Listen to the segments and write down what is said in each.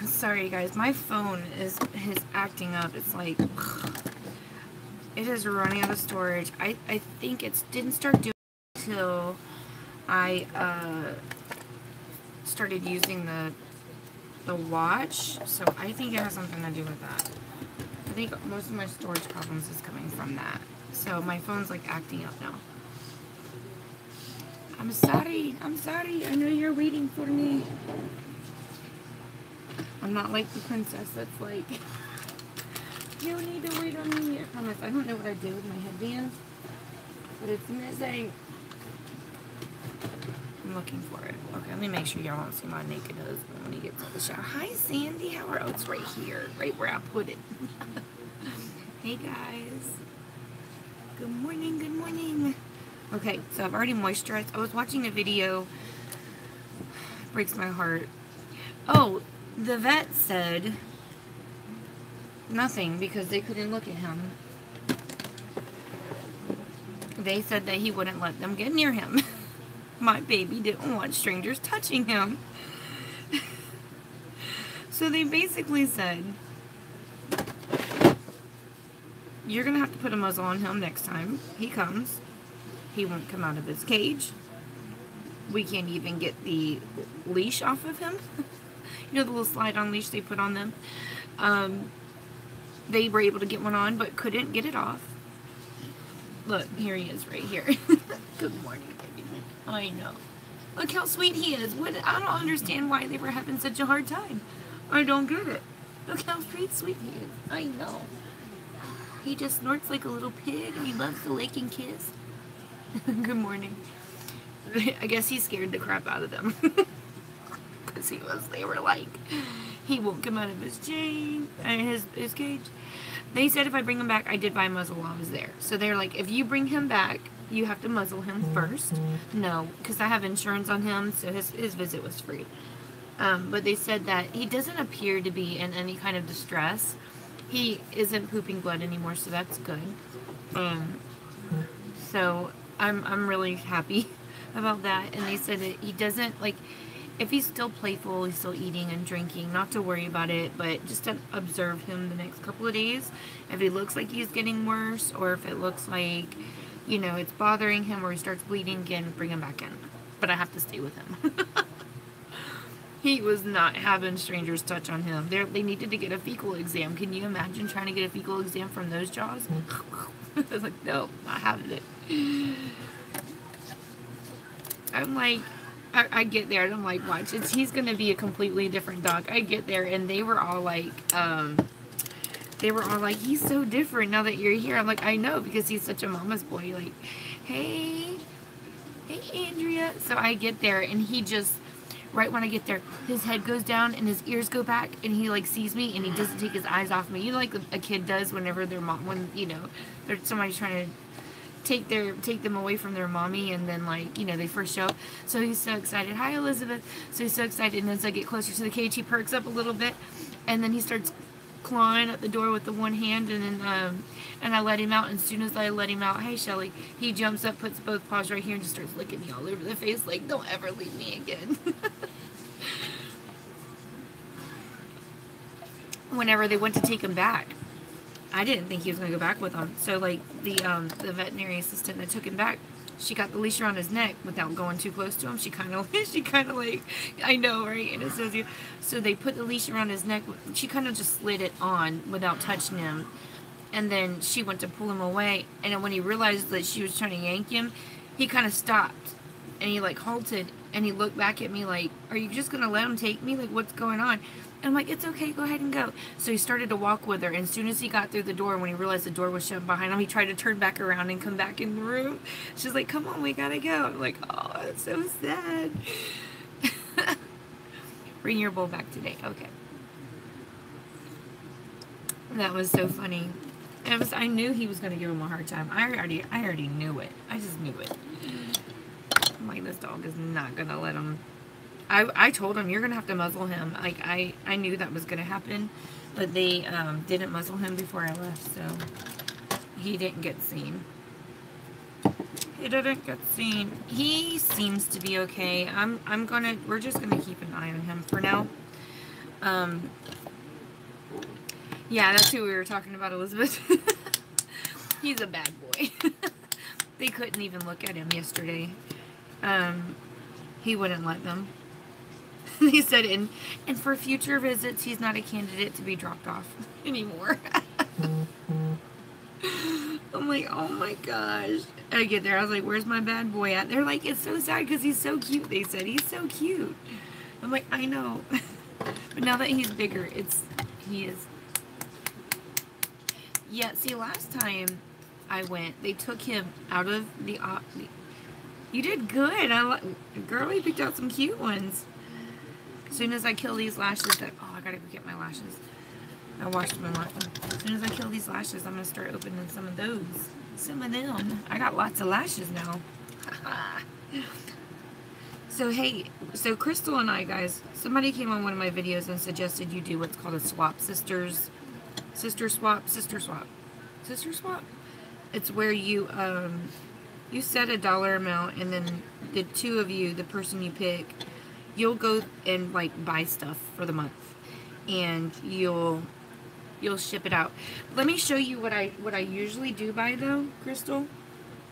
Sorry guys, my phone is acting up. It's like it is running out of storage. I think it didn't start doing it until I started using the watch, so I think it has something to do with that. I think most of my storage problems is coming from that. So my phone's like acting up now. I'm sorry. I know you're waiting for me. I'm not like the princess that's like, you need to wait on me. I promise. I don't know what I did with my headband, but it's missing. I'm looking for it. Okay, let me make sure y'all won't see my naked husband when he gets out of the shower. Hi, Sandy. How are you? Oh, it's right here, right where I put it. Hey, guys. Good morning. Good morning. Okay, so I've already moisturized. I was watching a video. Breaks my heart. Oh, the vet said nothing because they couldn't look at him. They said that he wouldn't let them get near him. My baby didn't want strangers touching him. So they basically said, you're going to have to put a muzzle on him next time he comes. He won't come out of his cage. We can't even get the leash off of him. You know the little slide-on leash they put on them? They were able to get one on, but couldn't get it off. Look, here he is right here. Good morning, baby. I know. Look how sweet he is. I don't understand why they were having such a hard time. I don't get it. Look how sweet he is. I know. He just snorts like a little pig, and he loves to lick and kiss. Good morning. I guess he scared the crap out of them. Because they were like, he won't come out of his chain, his cage. They said if I bring him back, I did buy a muzzle while I was there. So they're like, if you bring him back, you have to muzzle him first. No, because I have insurance on him, so his visit was free. But they said that he doesn't appear to be in any kind of distress. He isn't pooping blood anymore, so that's good. So I'm really happy about that. And they said that he doesn't, like, if he's still playful, he's still eating and drinking, not to worry about it, but just to observe him the next couple of days. If he looks like he's getting worse, or if it looks like, you know, it's bothering him, or he starts bleeding again, bring him back in. But I have to stay with him. He was not having strangers touch on him. They needed to get a fecal exam. Can you imagine trying to get a fecal exam from those jaws? I was like, no, not having it. I'm like, I get there and I'm like, watch, he's going to be a completely different dog. I get there and they were all like, he's so different now that you're here. I'm like, I know, because he's such a mama's boy. Like, hey Andrea. So I get there and he just, right when I get there, his head goes down and his ears go back and he like sees me and he doesn't take his eyes off me. You know, like a kid does whenever their mom, when, you know, there's somebody's trying to take them away from their mommy, and then, like, you know, they first show up. So he's so excited. Hi, Elizabeth. So he's so excited, and as I get closer to the cage, he perks up a little bit, and then he starts clawing at the door with the one hand, and then and I let him out. And as soon as I let him out, hey Shelly, he jumps up, puts both paws right here, and just starts licking me all over the face, like, don't ever leave me again. Whenever they went to take him back, I didn't think he was going to go back with them. So, like, the veterinary assistant that took him back, she got the leash around his neck without going too close to him. She kind of like, I know, right? And it says you. So they put the leash around his neck. She kind of just slid it on without touching him. And then she went to pull him away. And then when he realized that she was trying to yank him, he kind of stopped. And he, like, halted. And he looked back at me like, are you just going to let him take me? Like, what's going on? And I'm like, it's okay, go ahead and go. So he started to walk with her, and as soon as he got through the door, when he realized the door was shut behind him, he tried to turn back around and come back in the room. She's like, come on, we gotta go. I'm like, oh, that's so sad. Bring your bowl back today. Okay. That was so funny. I knew he was gonna give him a hard time. I already knew it. I just knew it. I'm like, this dog is not gonna let him. I told him, you're going to have to muzzle him. Like, I knew that was going to happen, but they didn't muzzle him before I left, so he didn't get seen. He didn't get seen. He seems to be okay. We're just going to keep an eye on him for now. Yeah, that's who we were talking about, Elizabeth. He's a bad boy. They couldn't even look at him yesterday. He wouldn't let them. He said, and for future visits, he's not a candidate to be dropped off anymore. I'm like, oh my gosh. I get there, I was like, where's my bad boy at? They're like, it's so sad because he's so cute, they said. He's so cute. I'm like, I know. But now that he's bigger, he is. Yeah, see, last time I went, they took him out of the... You did good. Girlie picked out some cute ones. As soon as I kill these lashes, oh, I gotta go get my lashes. I washed them off. As soon as I kill these lashes, I'm gonna start opening some of those. Some of them. I got lots of lashes now. So, hey, so Crystal and I, guys, somebody came on one of my videos and suggested you do what's called a swap. Sister swap. It's where you set a dollar amount, and then the two of you, the person you pick, you'll go and like buy stuff for the month, and you'll ship it out. Let me show you what I usually do buy though, Crystal.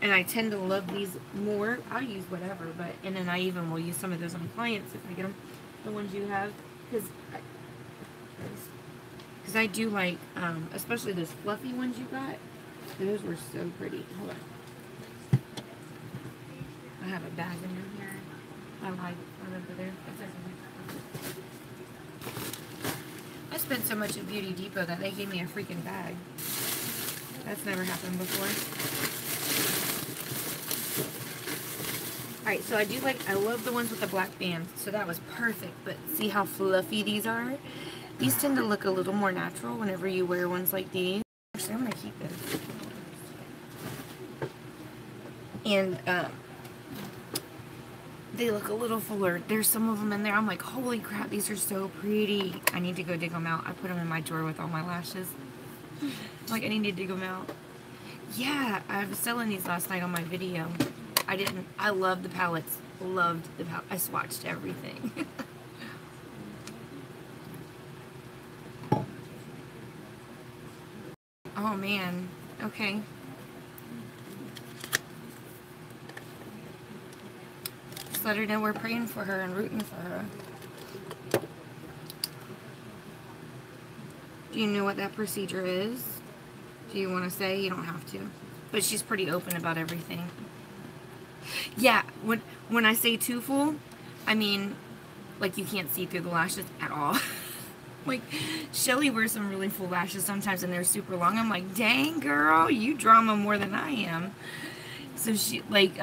And I tend to love these more. I'll use whatever, and then I even will use some of those on clients if I get them, the ones you have, because I do like, especially those fluffy ones you got. Those were so pretty. Hold on. I have a bag in here. I like over there. I spent so much at Beauty Depot that they gave me a freaking bag. That's never happened before. Alright, so I love the ones with the black bands, so that was perfect, but see how fluffy these are? These tend to look a little more natural whenever you wear ones like these. Actually, I'm going to keep this. And, they look a little fuller. There's some of them in there. I'm like, holy crap, these are so pretty. I need to go dig them out. I put them in my drawer with all my lashes. Like, I need to dig them out. Yeah, I was selling these last night on my video. I love the palettes. Loved the palette. I swatched everything. Oh, man. Okay. Just let her know we're praying for her and rooting for her. Do you know what that procedure is? Do you want to say? You don't have to. But she's pretty open about everything. Yeah, when I say too full, I mean, like, you can't see through the lashes at all. Like, Shelly wears some really full lashes sometimes, and they're super long. I'm like, dang, girl, you drama more than I am. So she, like,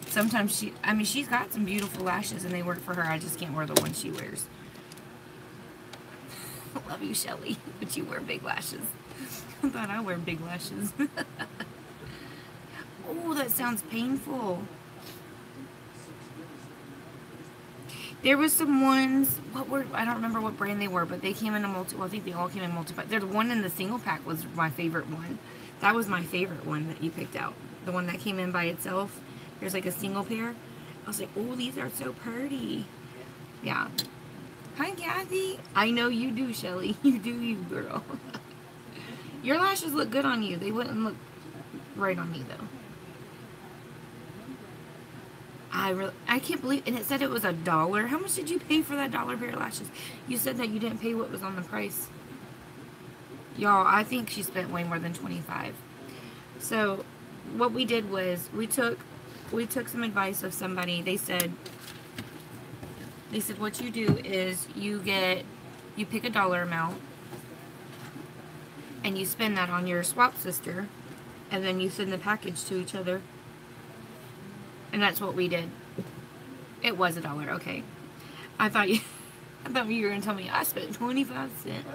sometimes she's got some beautiful lashes, and they work for her. I just can't wear the ones she wears. Love you, Shelly, but you wear big lashes. I thought I wear big lashes. Oh, that sounds painful. There was some ones, I don't remember what brand they were, but they came in a I think they all came in multi-pack. The one in the single pack was my favorite one. That was my favorite one that you picked out. The one that came in by itself. There's like a single pair. I was like, oh, these are so pretty. Yeah. Hi, Kathy. I know you do, Shelly. You do you, girl. Your lashes look good on you. They wouldn't look right on me, though. I can't believe, and it said it was $1. How much did you pay for that $1 pair of lashes? You said that you didn't pay what was on the price. Y'all, I think she spent way more than $25. So, what we did was, we took some advice of somebody. They said what you do is you pick a dollar amount, and you spend that on your swap sister, and then you send the package to each other. And that's what we did. It was $1, okay. I thought you were gonna tell me I spent 25 cents.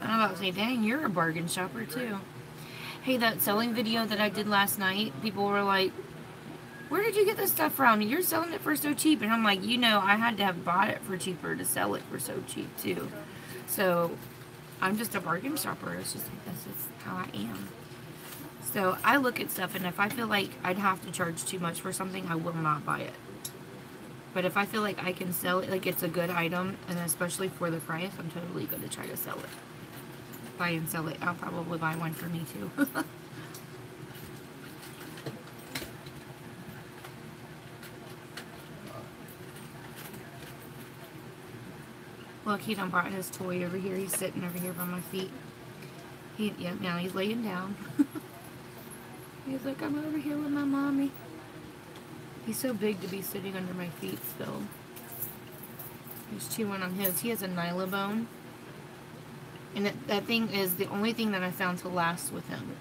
I'm about to say, dang, you're a bargain shopper too. Hey, that selling video that I did last night, people were like, where did you get this stuff from? You're selling it for so cheap. And I'm like, you know, I had to have bought it for cheaper to sell it for so cheap too. So I'm just a bargain shopper. That's just how I am. So I look at stuff, and if I feel like I'd have to charge too much for something, I will not buy it. But if I feel like I can sell it, like it's a good item, and especially for the price, I'm totally going to try to sell it. Buy and sell it. I'll probably buy one for me too. Look, he done brought his toy over here. He's sitting over here by my feet. Yeah, now he's laying down. He's like, I'm over here with my mommy. He's so big to be sitting under my feet still. He's chewing on his. He has a nylabone. And that thing is the only thing that I found to last with him.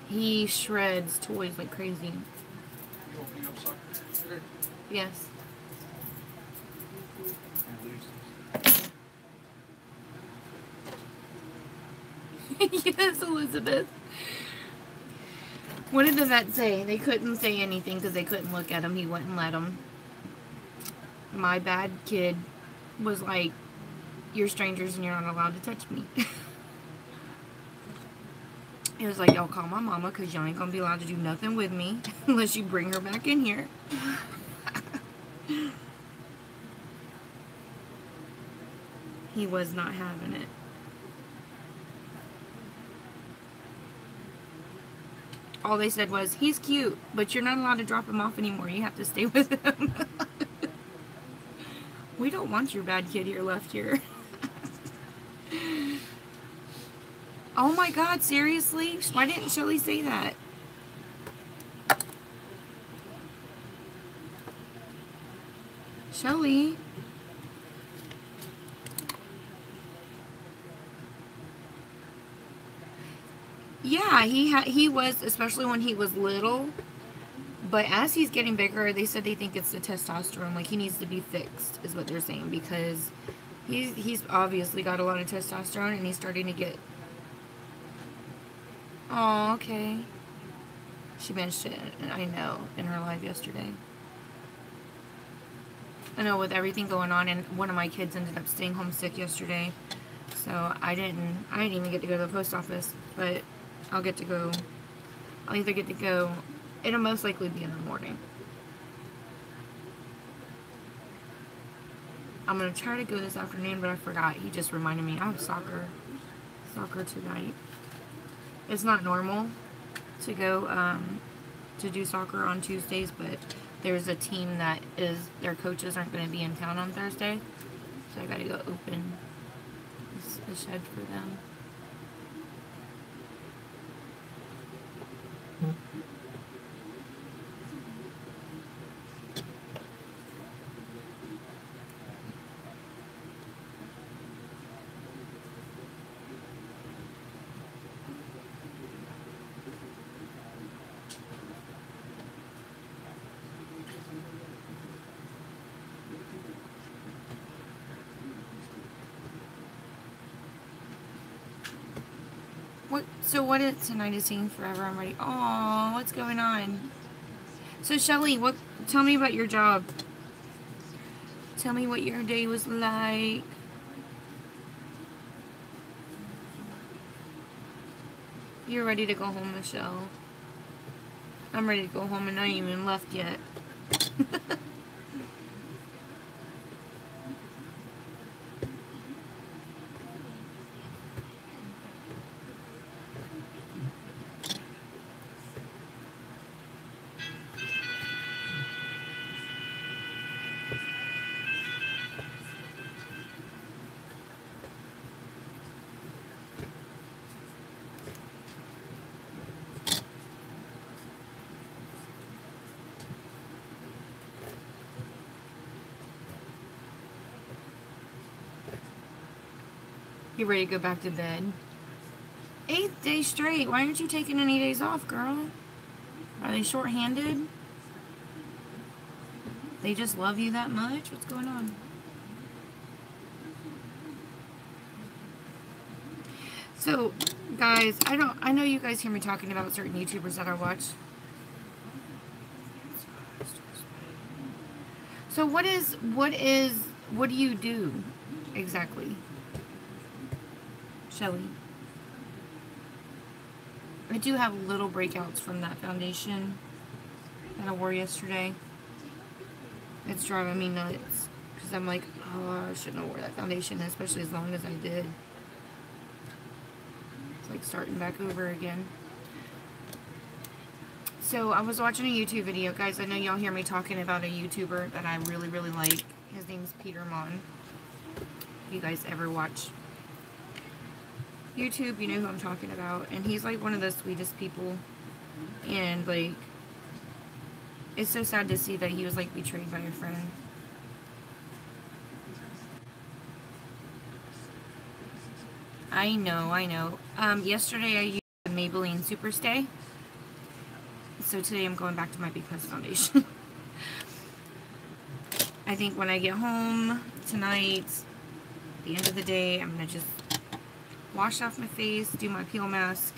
He shreds toys like crazy. Yes. Yes, Elizabeth. What did the vet say? They couldn't say anything because they couldn't look at him. He wouldn't let them. My bad kid was like, you're strangers and you're not allowed to touch me. He was like, y'all call my mama because y'all ain't going to be allowed to do nothing with me unless you bring her back in here. He was not having it. All they said was, he's cute, but you're not allowed to drop him off anymore. You have to stay with him. We don't want your bad kid here left here. Oh my God, seriously? Why didn't Shelly say that? Shelly? Yeah, he was, especially when he was little. But as he's getting bigger, they said they think it's the testosterone. Like, he needs to be fixed, is what they're saying. Because he's obviously got a lot of testosterone, and he's starting to get... Oh, okay. She mentioned it, I know, in her live yesterday. I know, with everything going on, and one of my kids ended up staying home sick yesterday. So I didn't even get to go to the post office. But I'll get to go... I'll either get to go... It'll most likely be in the morning. I'm going to try to go this afternoon, but I forgot. He just reminded me. I have soccer tonight. It's not normal to go to do soccer on Tuesdays, but there's a team that their coaches aren't going to be in town on Thursday. So I got to go open the shed for them. So what is tonight is singing forever? I'm ready. Oh, what's going on? So Shelly, tell me about your job. Tell me what your day was like. You're ready to go home, Michelle. I'm ready to go home and I ain't even left yet. You ready to go back to bed? 8 days straight. Why aren't you taking any days off, girl? Are they short-handed? They just love you that much? What's going on? So, guys, I know you guys hear me talking about certain YouTubers that I watch. So what do you do exactly? Shelly. I do have little breakouts from that foundation that I wore yesterday. It's driving me nuts. Because I'm like, oh, I shouldn't have wore that foundation, especially as long as I did. It's like starting back over again. So I was watching a YouTube video, guys. I know y'all hear me talking about a YouTuber that I really, really like. His name's Peter Mon. If you guys ever watch YouTube, you know who I'm talking about. And he's like one of the sweetest people. And like, it's so sad to see that he was like betrayed by a friend. I know. Yesterday I used the Maybelline Superstay. So today I'm going back to my Big Puss foundation. I think when I get home tonight, at the end of the day, I'm going to just wash off my face, do my peel mask,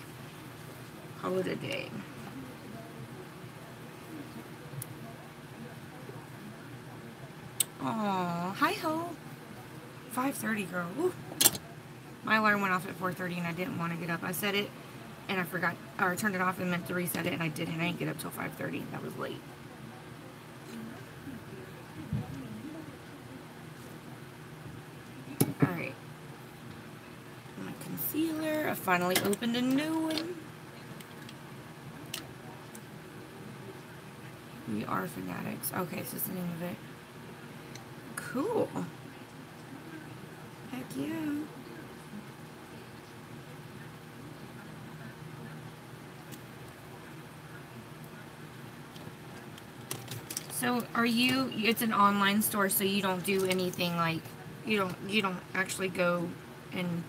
call it a day. Aw, hi-ho. 5:30, girl. Ooh. My alarm went off at 4:30 and I didn't want to get up. I set it and I forgot, or I turned it off and meant to reset it and I didn't. I didn't get up till 5:30. That was late. Alright. My concealer. I finally opened a new one. We Are Fanatics. Okay, so that's the name of it. Cool. Heck yeah. So are you, it's an online store, so you don't do anything like, you don't actually go and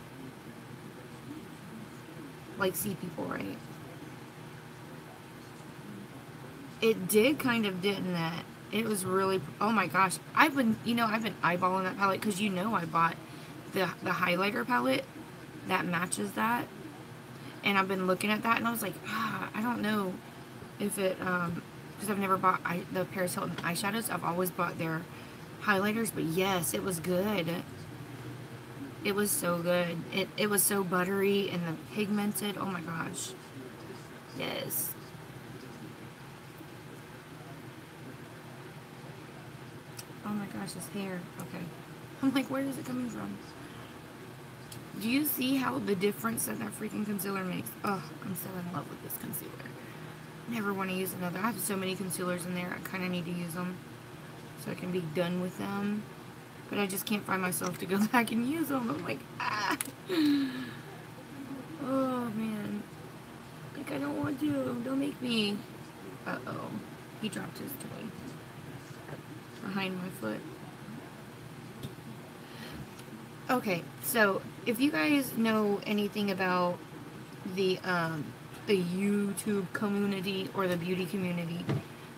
like see people, right? It did kind of, didn't it? It was really, oh my gosh. I've been eyeballing that palette because I bought the highlighter palette that matches that. And I've been looking at that and I was like, I don't know if it, because I've never bought the Paris Hilton eyeshadows. I've always bought their highlighters, but yes, it was good. It was so good. It was so buttery and the pigmented. Oh my gosh. Yes. Oh my gosh, his hair. Okay. I'm like, where is it coming from? Do you see how the difference that freaking concealer makes? Oh, I'm so in love with this concealer. Never want to use another. I have so many concealers in there. I kind of need to use them so I can be done with them. But I just can't find myself to go back and use them. I'm like, ah. Oh, man. Like, I don't want to. Don't make me. Uh-oh. He dropped his toy behind my foot. Okay, so if you guys know anything about the YouTube community or the beauty community,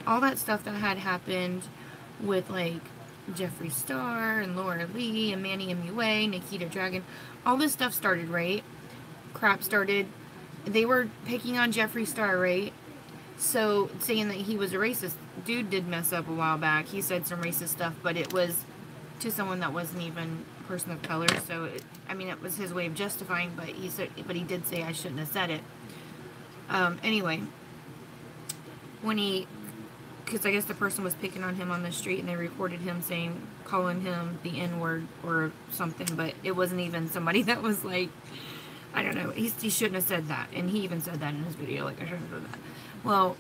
all that stuff that had happened with like Jeffree Star and Laura Lee and Manny MUA, Nikita Dragon, all this stuff started, right? Crap started. They were picking on Jeffree Star, right? So saying that he was a racist. Dude did mess up a while back. He said some racist stuff, but it was to someone that wasn't even a person of color. So it was his way of justifying, but he did say I shouldn't have said it. Anyway, because I guess the person was picking on him on the street and they recorded him calling him the N-word or something, but it wasn't even somebody that was like, I don't know, he shouldn't have said that, and he even said that in his video, like, I shouldn't have said that. Well,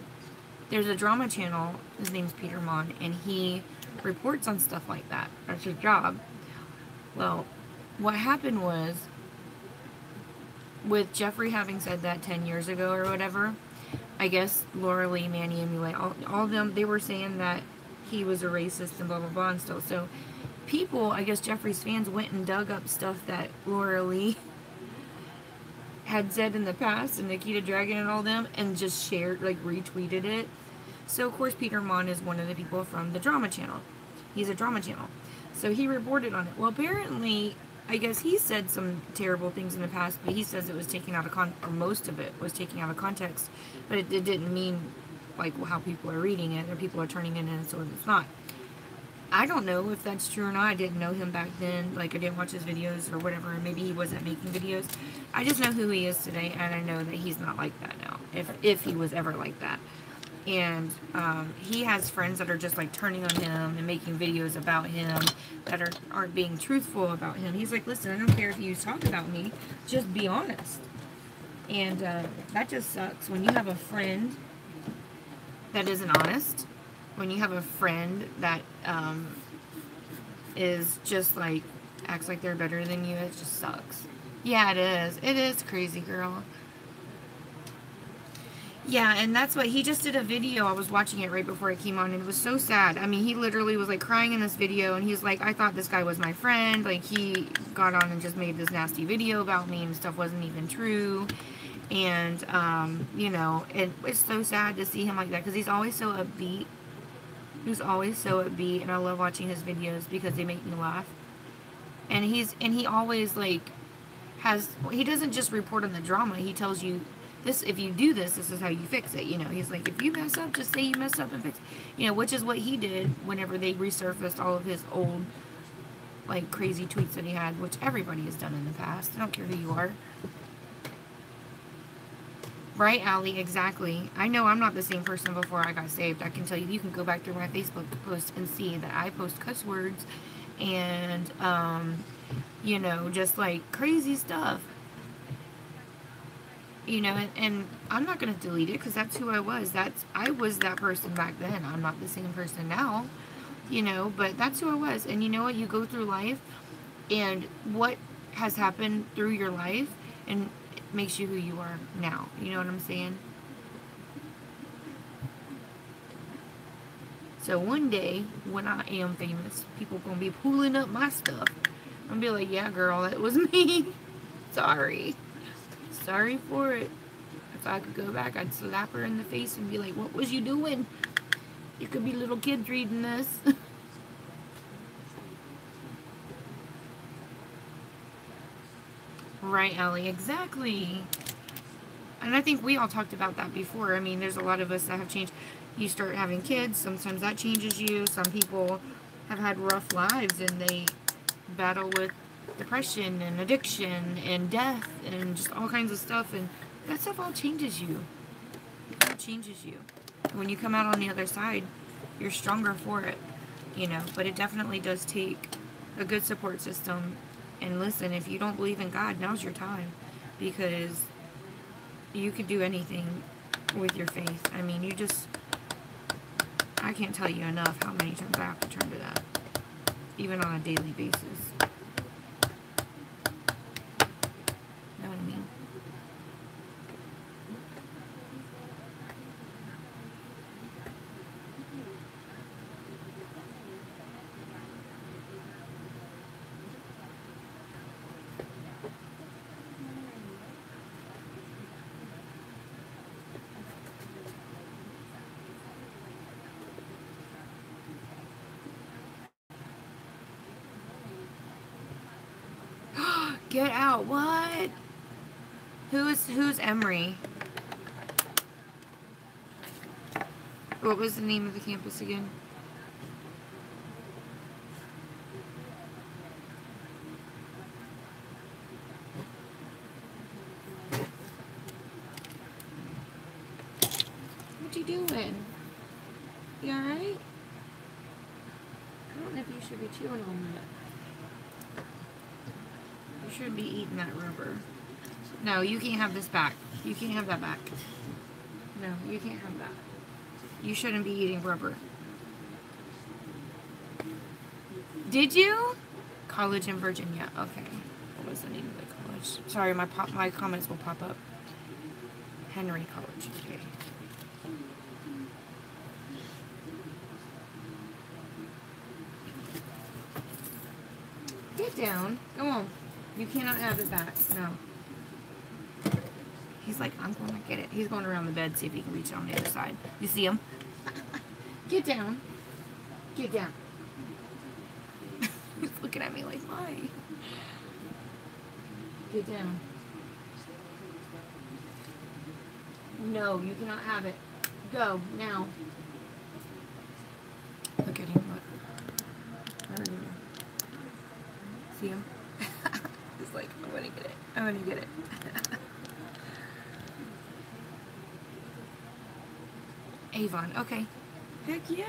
there's a drama channel, his name's Peter Mon, and he reports on stuff like that. That's his job. Well, what happened was, with Jeffree having said that 10 years ago or whatever, I guess Laura Lee, Manny MUA, all of them, they were saying that he was a racist and blah, blah, blah and stuff. So people, I guess Jeffree's fans, went and dug up stuff that Laura Lee had said in the past, and Nikita Dragon and all them, and just shared, like, retweeted it. So, of course, Peter Mon is one of the people from the drama channel. He's a drama channel. So he reported on it. Well, apparently, I guess he said some terrible things in the past, but he says it was taken out of or most of it was taken out of context. But it didn't mean, like, how people are reading it, or people are turning it in, so it's not. I don't know if that's true or not. I didn't know him back then. Like, I didn't watch his videos or whatever. Maybe he wasn't making videos. I just know who he is today, and I know that he's not like that now. If he was ever like that. And he has friends that are just like turning on him and making videos about him that aren't being truthful about him. He's like, listen, I don't care if you talk about me, just be honest. And that just sucks when you have a friend that isn't honest, when you have a friend that is just like, acts like they're better than you. It just sucks. Yeah, it is. It is crazy, girl. Yeah, and that's what he just did a video. I was watching it right before it came on, and it was so sad. I mean, he literally was like crying in this video, and he's like, I thought this guy was my friend. Like, he got on and just made this nasty video about me, and stuff wasn't even true. And you know, it's so sad to see him like that, because he's always so upbeat. He's always so upbeat, and I love watching his videos because they make me laugh. And he always like he doesn't just report on the drama. He tells you, this, if you do this, this is how you fix it. You know, he's like, if you mess up, just say you messed up and fix it. You know, which is what he did whenever they resurfaced all of his old, like, crazy tweets that he had, which everybody has done in the past. I don't care who you are. Right, Allie? Exactly. I know I'm not the same person before I got saved. I can tell you, you can go back through my Facebook post and see that I post cuss words and, you know, just, like, crazy stuff. You know, and I'm not going to delete it because that's who I was. I was that person back then. I'm not the same person now, you know, but that's who I was. And you know what? You go through life, and what has happened through your life and it makes you who you are now. You know what I'm saying? So one day, when I am famous, people going to be pulling up my stuff. I'm going to be like, yeah, girl, that was me. Sorry. Sorry for it. If I could go back, I'd slap her in the face and be like, what was you doing? You could be little kids reading this. Right, Ellie, exactly. And I think we all talked about that before. I mean, there's a lot of us that have changed. You start having kids, sometimes that changes you. Some people have had rough lives and they battle with depression and addiction and death and just all kinds of stuff, and that stuff all changes you. It all changes you. When you come out on the other side, you're stronger for it, you know. But it definitely does take a good support system. And listen, if you don't believe in God, now's your time, because you could do anything with your faith. I mean, I can't tell you enough how many times I have to turn to that, even on a daily basis. Know what I mean? Get out. What? Who's Emery? What was the name of the campus again? What you doing? You alright? I don't know if you should be chewing on that. You should be eating that rubber. No, you can't have this back. You can't have that back. No, you can't have that. You shouldn't be eating rubber. Did you? College in Virginia. Okay. What was the name of the college? Sorry, my comments will pop up. Henry College. Okay. Get down. Come on. You cannot have it back. No. He's like, I'm going to get it. He's going around the bed, see if he can reach it on the other side. You see him? Get down. Get down. He's looking at me like, why? Get down. No, you cannot have it. Go, now. Look at him, look. See him? He's like, I'm gonna get it. I'm gonna get it. Avon. Okay. Heck yeah.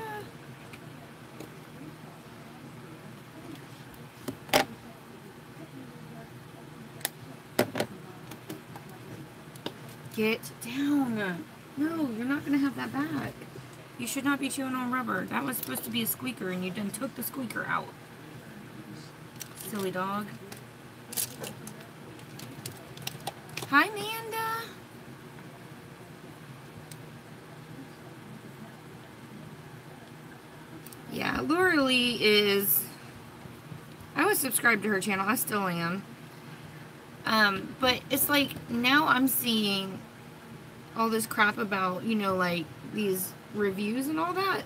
Get down. No, you're not going to have that back. You should not be chewing on rubber. That was supposed to be a squeaker, and you done took the squeaker out. Silly dog. Hi, Amanda. Yeah, Laura Lee is... I was subscribed to her channel. I still am. But it's like, now I'm seeing all this crap about, you know, like, these reviews and all that.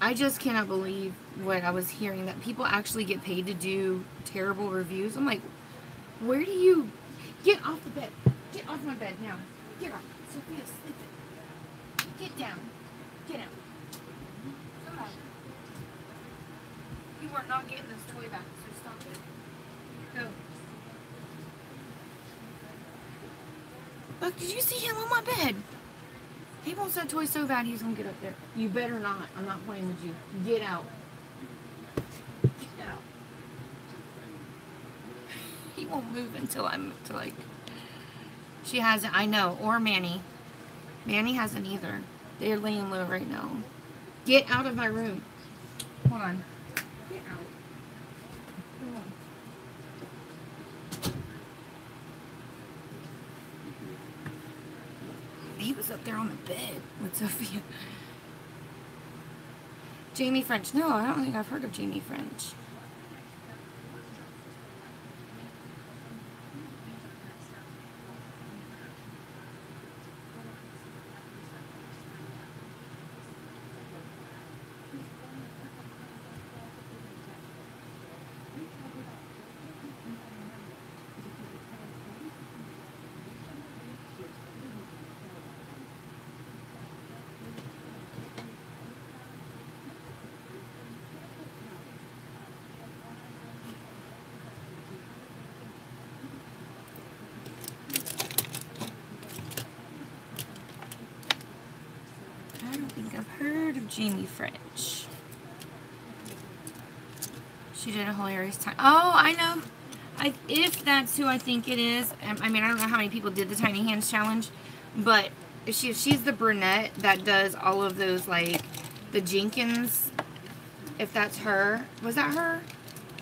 I just cannot believe what I was hearing, that people actually get paid to do terrible reviews. I'm like, where do you... Get off the bed. Get off my bed now. Get off. Sophia, sleep it. Get down. Get out. Come on. You are not getting this toy back, so stop it. Go. Look, did you see him on my bed? He wants that toy so bad he's gonna get up there. You better not. I'm not playing with you. Get out. Get out. He won't move until I'm to like... She hasn't, I know. Or Manny. Manny hasn't either. They're laying low right now. Get out of my room. Hold on. Get out. Come on. He was up there on the bed with Sophia. Jamie French. No, I don't think I've heard of Jamie French. Jamie French. She did a hilarious time. Oh, I know. If that's who I think it is. I mean, I don't know how many people did the Tiny Hands Challenge, but if she's the brunette that does all of those, like, the Jenkins. If that's her. Was that her?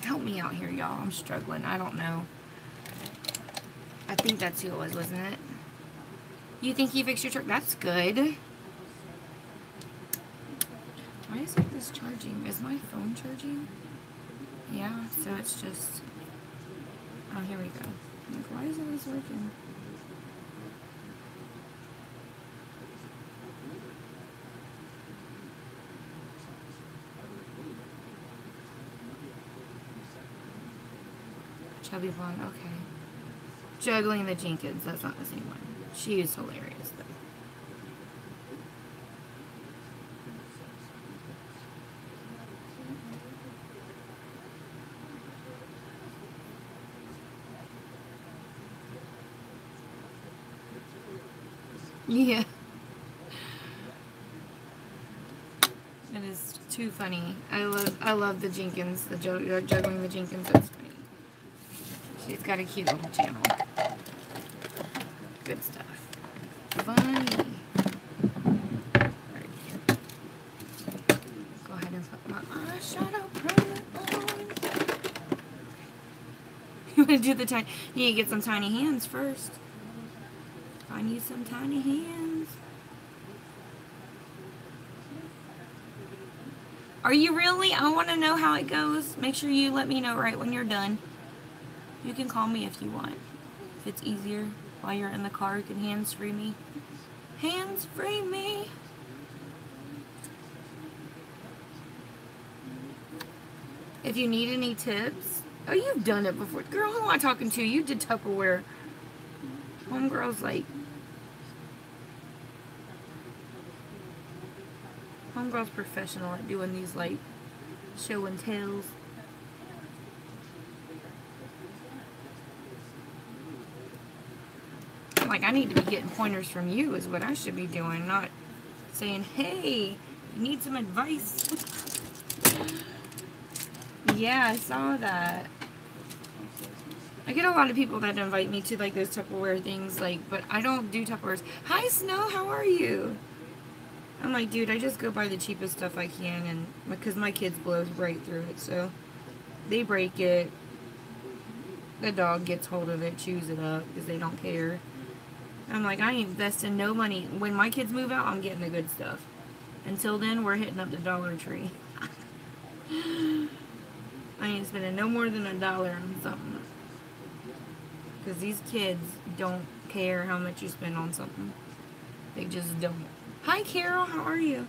Help me out here, y'all. I'm struggling. I don't know. I think that's who it was, wasn't it? You think you fixed your truck? That's good. Why isn't this charging? Is my phone charging? Yeah, so it's just... Oh, here we go. Like, why isn't this working? Chubby blonde, okay. Juggling the Jenkins, that's not the same one. She is hilarious, though. Yeah. It is too funny. I love the Jenkins, the juggling the Jenkins. That's funny. She's got a cute little channel. Good stuff. Funny. Right here. Go ahead and put my eyeshadow primer on. You want to do the tiny? You need to get some tiny hands first. I need some tiny hands. Are you really? I want to know how it goes. Make sure you let me know right when you're done. You can call me if you want. If it's easier while you're in the car, you can hands-free me. Hands-free me. If you need any tips. Oh, you've done it before. Girl, who am I talking to? You did Tupperware. Homegirl's like... Homegirl's professional at doing these, like, show and tells. I'm like, I need to be getting pointers from you is what I should be doing, not saying, hey, you need some advice. Yeah, I saw that. I get a lot of people that invite me to like those Tupperware things, like, but I don't do Tupperwares. Hi, Snow, how are you? I'm like, dude, I just go buy the cheapest stuff I can, and because my kids blows right through it, so they break it. The dog gets hold of it, chews it up because they don't care. I'm like, I ain't investing no money. When my kids move out, I'm getting the good stuff. Until then, we're hitting up the Dollar Tree. I ain't spending no more than $1 on something. Because these kids don't care how much you spend on something. They just don't. Hi, Carol. How are you?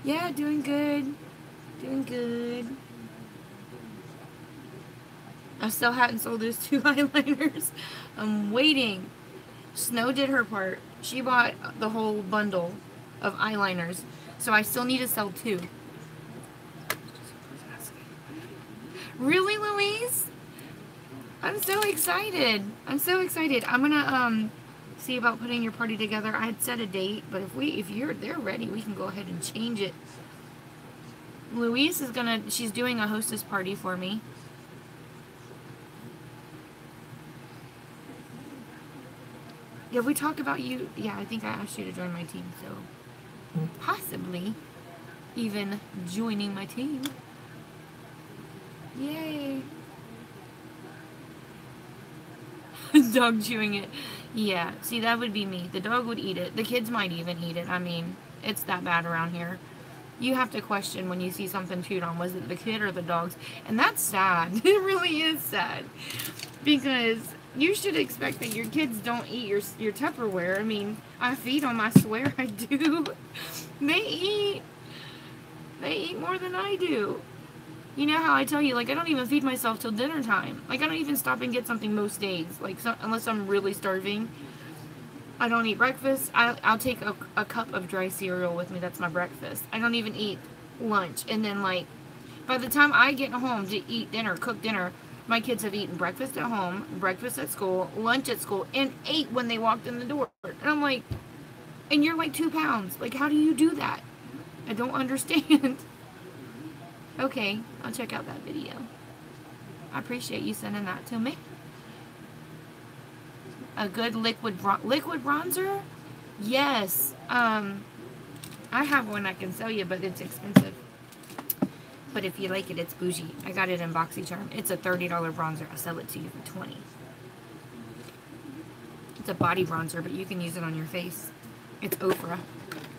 Yeah, doing good. Doing good. I still haven't sold those 2 eyeliners. I'm waiting. Snow did her part. She bought the whole bundle of eyeliners. So I still need to sell 2. Really, Louise? I'm so excited. I'm so excited. I'm gonna see about putting your party together. I had set a date, but if they're ready, we can go ahead and change it. Louise is she's doing a hostess party for me. Did we talk about you? Yeah, I think I asked you to join my team, so possibly even joining my team. Yay. Dog chewing it. Yeah, see, that would be me. The dog would eat it. The kids might even eat it. I mean, it's that bad around here. You have to question when you see something chewed on. Was it the kid or the dogs? And that's sad. It really is sad. Because you should expect that your kids don't eat your Tupperware. I mean, I feed them. I swear I do. They eat more than I do. You know how I tell you, like, I don't even feed myself till dinner time. Like, I don't even stop and get something most days. Like, unless I'm really starving. I don't eat breakfast. I'll take a cup of dry cereal with me. That's my breakfast. I don't even eat lunch. And then, like, by the time I get home to eat dinner, cook dinner, my kids have eaten breakfast at home, breakfast at school, lunch at school, and ate when they walked in the door. And I'm like, and you're like 2 pounds. Like, how do you do that? I don't understand. Okay, I'll check out that video. I appreciate you sending that to me. A good liquid bronzer? Yes. I have one I can sell you, but it's expensive. But if you like it, it's bougie. I got it in BoxyCharm. It's a $30 bronzer. I'll sell it to you for $20. It's a body bronzer, but you can use it on your face. It's Ofra.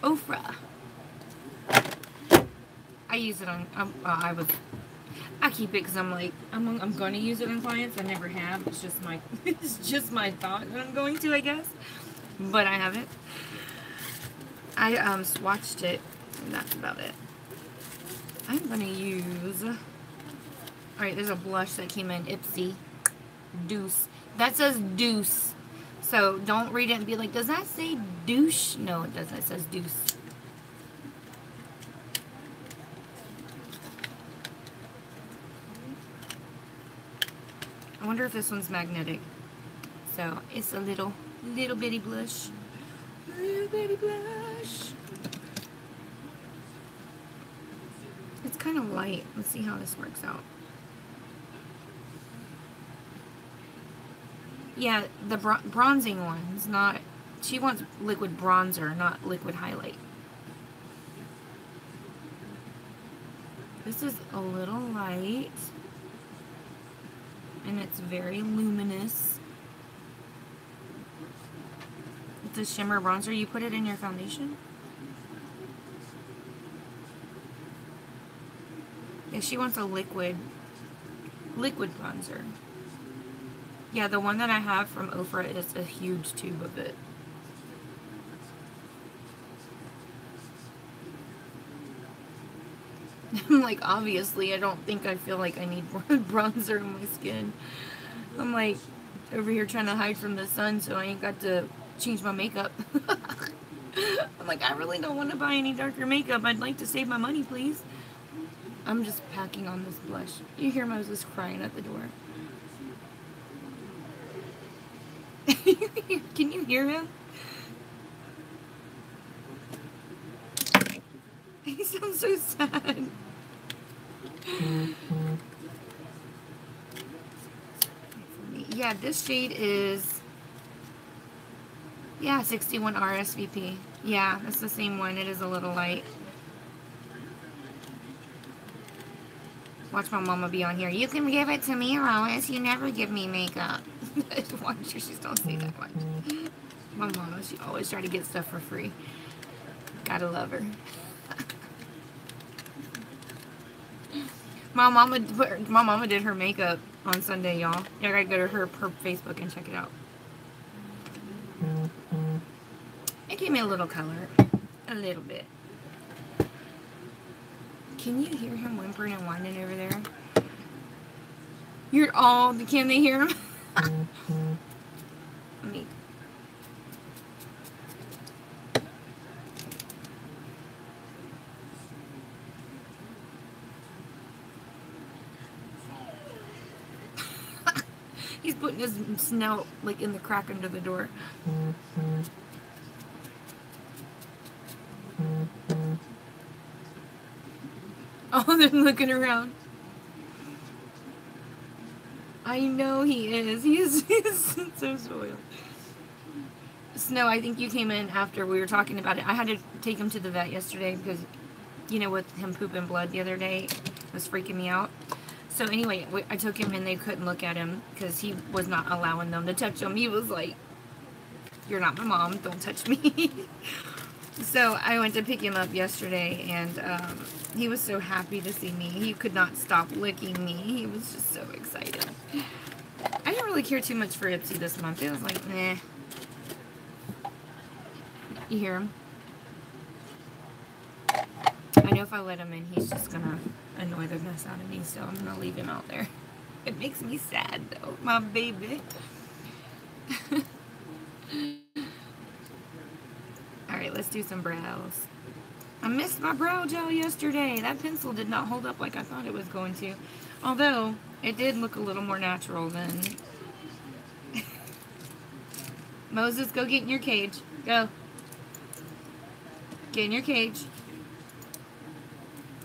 Ofra. I use it on, I keep it because I'm like, I'm going to use it on clients. I never have. It's just my thought that I'm going to, I guess. But I haven't. I swatched it, and that's about it. I'm going to use, alright, there's a blush that came in, Ipsy, Deuce. That says Deuce. So don't read it and be like, does that say douche? No, it doesn't. It says Deuce. I wonder if this one's magnetic. So it's a little bitty blush. Little bitty blush. It's kind of light. Let's see how this works out. Yeah, the bronzing one's not... She wants liquid bronzer, not liquid highlight. This is a little light. And it's very luminous. It's a shimmer bronzer. You put it in your foundation? Yeah, she wants a liquid bronzer. Yeah, the one that I have from Ofra is a huge tube of it. I'm like, obviously, I don't think I feel like I need bronzer on my skin. I'm like, over here trying to hide from the sun so I ain't got to change my makeup. I'm like, I really don't want to buy any darker makeup. I'd like to save my money, please. I'm just packing on this blush. You hear Moses crying at the door. Can you hear him? He sounds so sad. Yeah, this shade is, yeah, 61 RSVP. Yeah, that's the same one. It is a little light. Watch my mama be on here. You can give it to me, Lois. You never give me makeup. Watch her. She don't say that much. My mama, she always try to get stuff for free. Gotta love her. My mama did her makeup on Sunday, y'all. You gotta go to her Facebook and check it out. It gave me a little color. A little bit. Can you hear him whimpering and whining over there? You're all... Can they hear him? Let me... He's putting his snout, like, in the crack under the door. Oh, they're looking around. I know he is. He's so spoiled. Snow, I think you came in after we were talking about it. I had to take him to the vet yesterday because, you know, with him pooping blood the other day, it was freaking me out. So anyway, I took him and they couldn't look at him because he was not allowing them to touch him. He was like, "You're not my mom, don't touch me." So I went to pick him up yesterday and he was so happy to see me. He could not stop licking me. He was just so excited. I didn't really care too much for Ipsy this month. It was like, meh. You hear him? I know if I let him in, he's just gonna annoy the mess out of me, so I'm gonna leave him out there. It makes me sad though, my baby. Alright, let's do some brows. I missed my brow gel yesterday. That pencil did not hold up like I thought it was going to. Although, it did look a little more natural than... Moses, go get in your cage. Go. Get in your cage.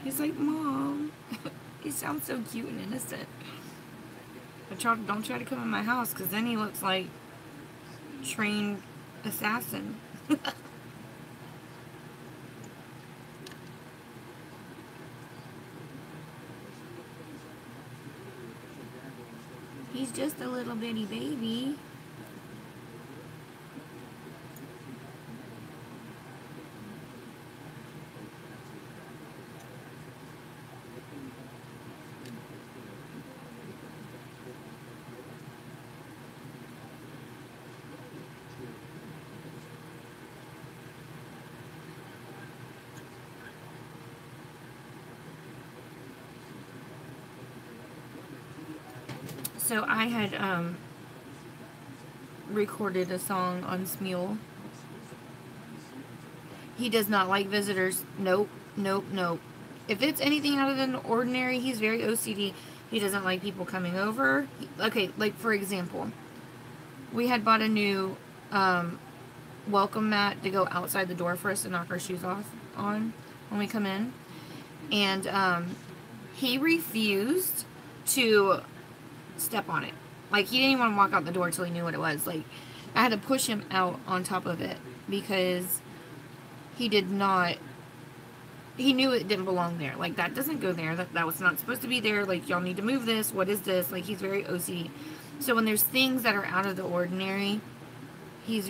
He's like, Mom. He sounds so cute and innocent. But don't try to come in my house, because then he looks like trained assassin. He's just a little bitty baby. So I had recorded a song on Smule. He does not like visitors. Nope, nope, nope. If it's anything out of the ordinary, he's very OCD. He doesn't like people coming over. Okay, like for example, we had bought a new welcome mat to go outside the door for us to knock our shoes off on when we come in. And he refused to step on it. Like, he didn't even want to walk out the door until he knew what it was. Like, I had to push him out on top of it because he did not, he knew it didn't belong there. Like, that doesn't go there. That was not supposed to be there. Like, y'all need to move this. What is this? Like, he's very OCD. So when there's things that are out of the ordinary, he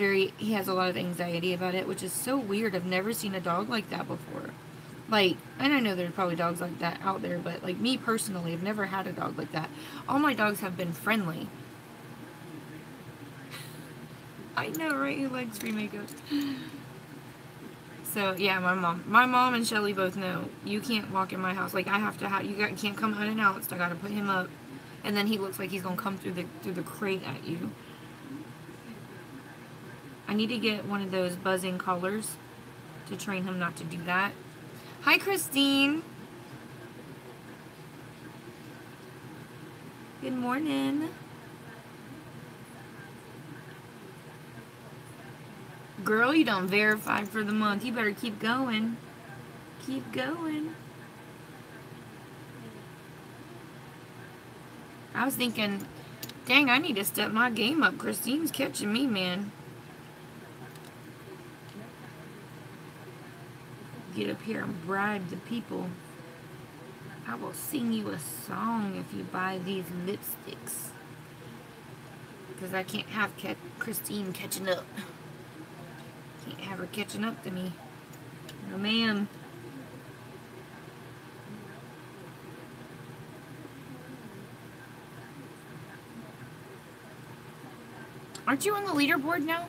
has a lot of anxiety about it, which is so weird. I've never seen a dog like that before. Like, and I know there's probably dogs like that out there, but like me personally, I've never had a dog like that. All my dogs have been friendly. I know, right? Who likes free makeup? So yeah, my mom and Shelly both know you can't walk in my house. Like, I have to can't come unannounced. I gotta put him up, and then he looks like he's gonna come through the crate at you. I need to get one of those buzzing collars to train him not to do that. Hi, Christine. Good morning. Girl, you done verified for the month. You better keep going. Keep going. I was thinking, dang, I need to step my game up. Christine's catching me, man. Get up here and bribe the people. I will sing you a song if you buy these lipsticks. Because I can't have Christine catching up. Can't have her catching up to me. No, ma'am. Aren't you on the leaderboard now?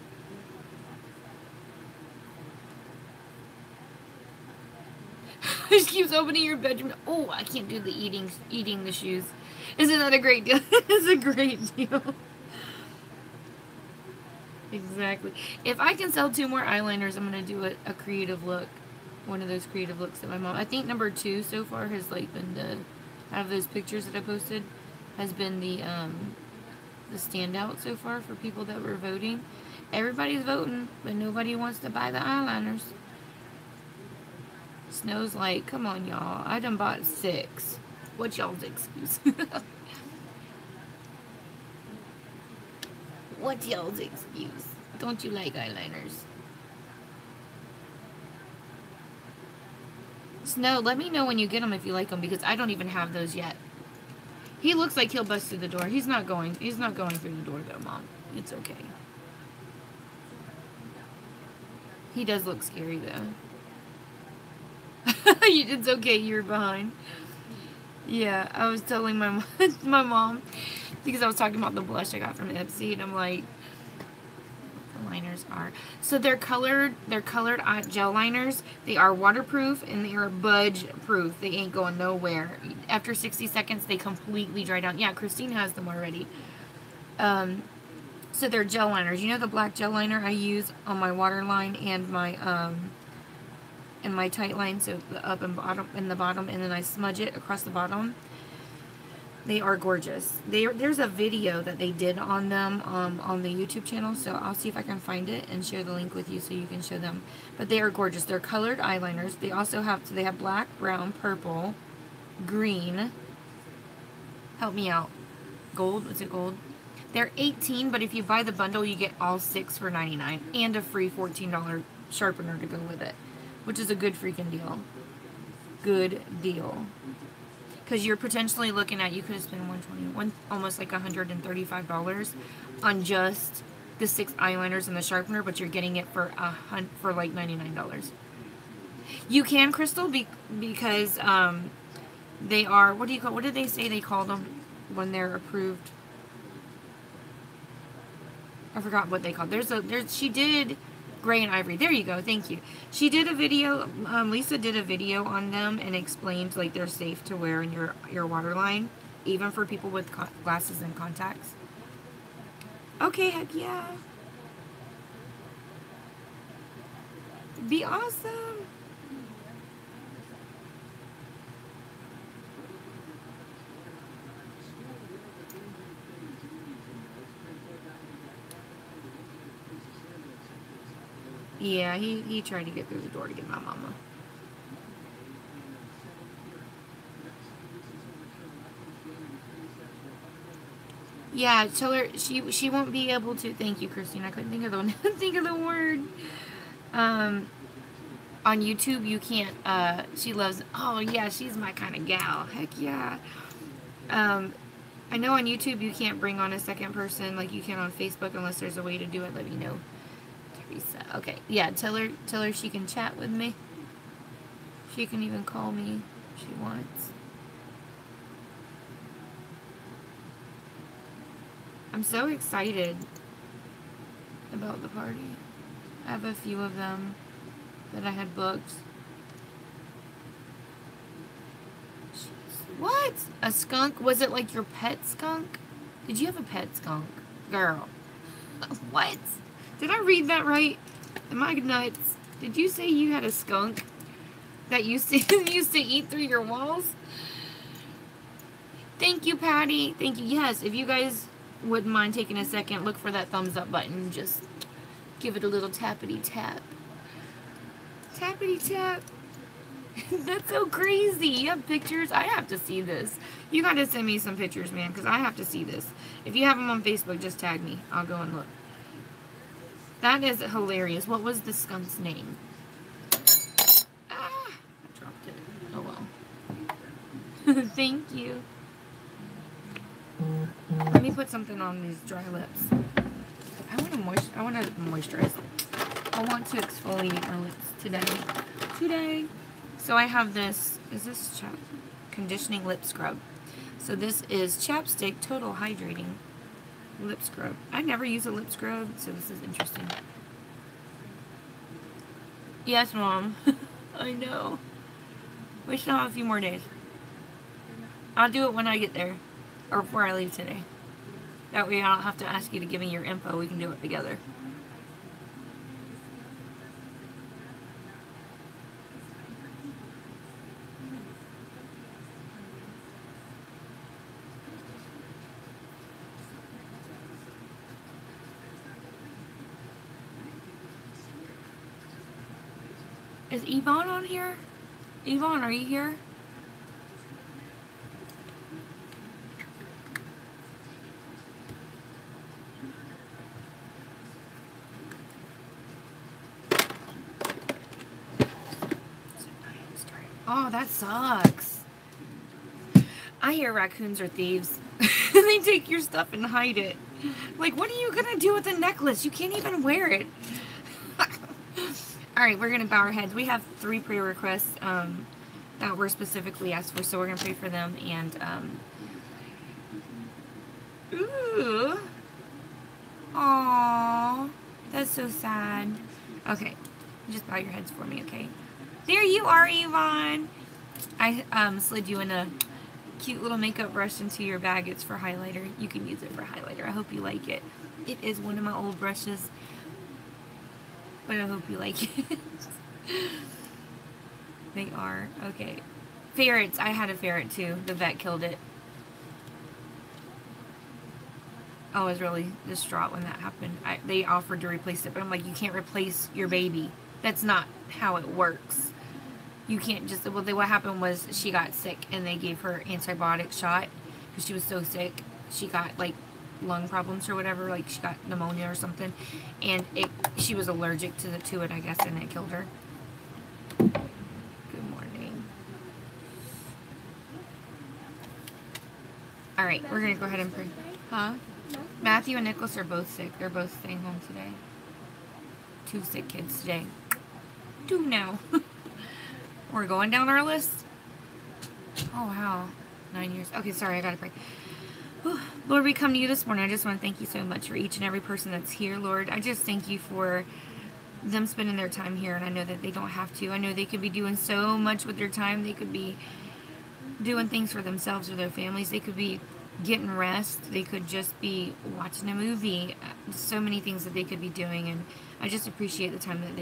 She keeps opening your bedroom. Oh, I can't do the eating the shoes. Isn't that a great deal? It's a great deal. Exactly. If I can sell 2 more eyeliners, I'm going to do a creative look. One of those creative looks that my mom... I think number 2 so far has like been the... Out of those pictures that I posted, has been the standout so far for people that were voting. Everybody's voting, but nobody wants to buy the eyeliners. Snow's like, come on, y'all. I done bought 6. What's y'all's excuse? What's y'all's excuse? Don't you like eyeliners? Snow, let me know when you get them if you like them, because I don't even have those yet. He looks like he'll bust through the door. He's not going through the door though, Mom. It's okay. He does look scary though. It's okay, you're behind. Yeah, I was telling my mom, because I was talking about the blush I got from Ipsy, and I'm like, the liners are. So they're colored gel liners. They are waterproof and they are budge proof. They ain't going nowhere. After 60 seconds, they completely dry down. Yeah, Christine has them already. So they're gel liners. You know the black gel liner I use on my waterline and my tight line, so the up and bottom and the bottom, and then I smudge it across the bottom. They are gorgeous. There's a video that they did on them on the YouTube channel, so I'll see if I can find it and share the link with you so you can show them. But they are gorgeous. They're colored eyeliners. They also have, so they have black, brown, purple, green. Help me out. Gold? Was it gold? They're $18, but if you buy the bundle, you get all 6 for $99 and a free $14 sharpener to go with it, which is a good freaking deal. Good deal. Because you're potentially looking at, you could have spent almost like $135 on just the 6 eyeliners and the sharpener, but you're getting it for like $99. You can, Crystal, because they are, what did they say they call them when they're approved? I forgot what they called. She did Gray and Ivory. There you go. Thank you. She did a video. Lisa did a video on them and explained like they're safe to wear in your waterline, even for people with glasses and contacts. Okay, heck yeah. Be awesome. Yeah, he tried to get through the door to get my mama. Yeah, tell her she won't be able to. Thank you, Christine. I couldn't think of the word. On YouTube, you can't. She loves. Oh yeah, she's my kind of gal. Heck yeah. I know on YouTube you can't bring on a second person like you can on Facebook unless there's a way to do it. Let me know. Okay, yeah, tell her she can chat with me. She can even call me if she wants. I'm so excited about the party. I have a few of them that I had booked. Jeez. What? A skunk? Was it like your pet skunk? Did you have a pet skunk? Girl. What? Did I read that right? Am I nuts? Did you say you had a skunk that used to eat through your walls? Thank you, Patty. Thank you. Yes, if you guys wouldn't mind taking a second, look for that thumbs up button. Just Give it a little tappity tap. Tappity tap. That's so crazy. You have pictures? I have to see this. You gotta send me some pictures, man, because I have to see this. If you have them on Facebook, just tag me. I'll go and look. That is hilarious. What was the skunk's name? Ah, I dropped it. Oh well. Thank you. Let me put something on these dry lips. I want to moisturize. I want to exfoliate my lips today. So I have this. Is this conditioning lip scrub? So this is Chapstick Total Hydrating Lip Scrub. I never use a lip scrub, so this is interesting. Yes, Mom. I know. We still have a few more days. I'll do it when I get there. Or before I leave today. That way I don't have to ask you to give me your info. We can do it together. Is Yvonne on here? Yvonne, are you here? Oh, that sucks. I hear raccoons are thieves. They take your stuff and hide it. Like, what are you gonna do with the necklace? You can't even wear it. Alright, we're gonna bow our heads. We have 3 prayer requests that were specifically asked for, so we're gonna pray for them. And ooh, aww, that's so sad. Okay, just bow your heads for me, okay? There you are, Yvonne. I slid you in a cute little makeup brush into your bag. It's for highlighter. You can use it for highlighter. I hope you like it. It is one of my old brushes, but I hope you like it. They are. Okay. Ferrets. I had a ferret too. The vet killed it. I was really distraught when that happened. They offered to replace it, but I'm like, you can't replace your baby. That's not how it works. You can't just, well, what happened was she got sick and they gave her antibiotic shot because she was so sick. She got like lung problems or whatever, like she got pneumonia or something, and she was allergic to it, I guess, and it killed her. Good morning. Alright, we're gonna go ahead and pray. Huh? Matthew and Nicholas are both sick. They're both staying home today. 2 sick kids today. 2 now. We're going down our list. Oh, wow. 9 years. Okay, sorry, I gotta pray. Whew. Lord, we come to you this morning. I just want to thank you so much for each and every person that's here, Lord. I just thank you for them spending their time here, and I know that they don't have to. I know they could be doing so much with their time. They could be doing things for themselves or their families. They could be getting rest. They could just be watching a movie. So many things that they could be doing, and I just appreciate the time that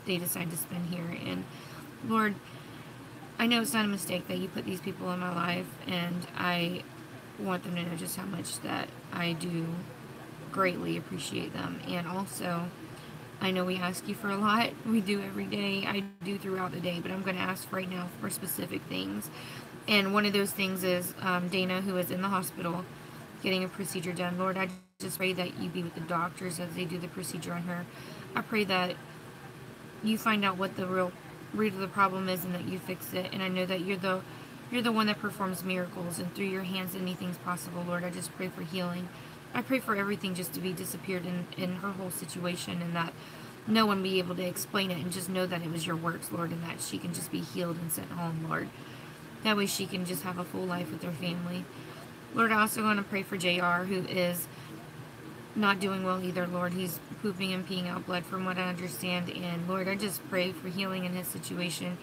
they decide to spend here. And Lord, I know it's not a mistake that you put these people in my life, and I want them to know just how much that I do greatly appreciate them. And also, I know we ask you for a lot. We do every day. I do throughout the day, but I'm going to ask right now for specific things. And one of those things is Dana, who is in the hospital getting a procedure done. Lord, I just pray that you be with the doctors as they do the procedure on her. I pray that you find out what the real root of the problem is and that you fix it. And I know that you're the one that performs miracles, and through your hands anything's possible. Lord, I just pray for healing. I pray for everything just to be disappeared in her whole situation, and that no one be able to explain it, and just know that it was your works, Lord, and that she can just be healed and sent home, Lord. That way she can just have a full life with her family. Lord, I also want to pray for JR, who is not doing well either, Lord. He's pooping and peeing out blood from what I understand, and Lord, I just pray for healing in his situation.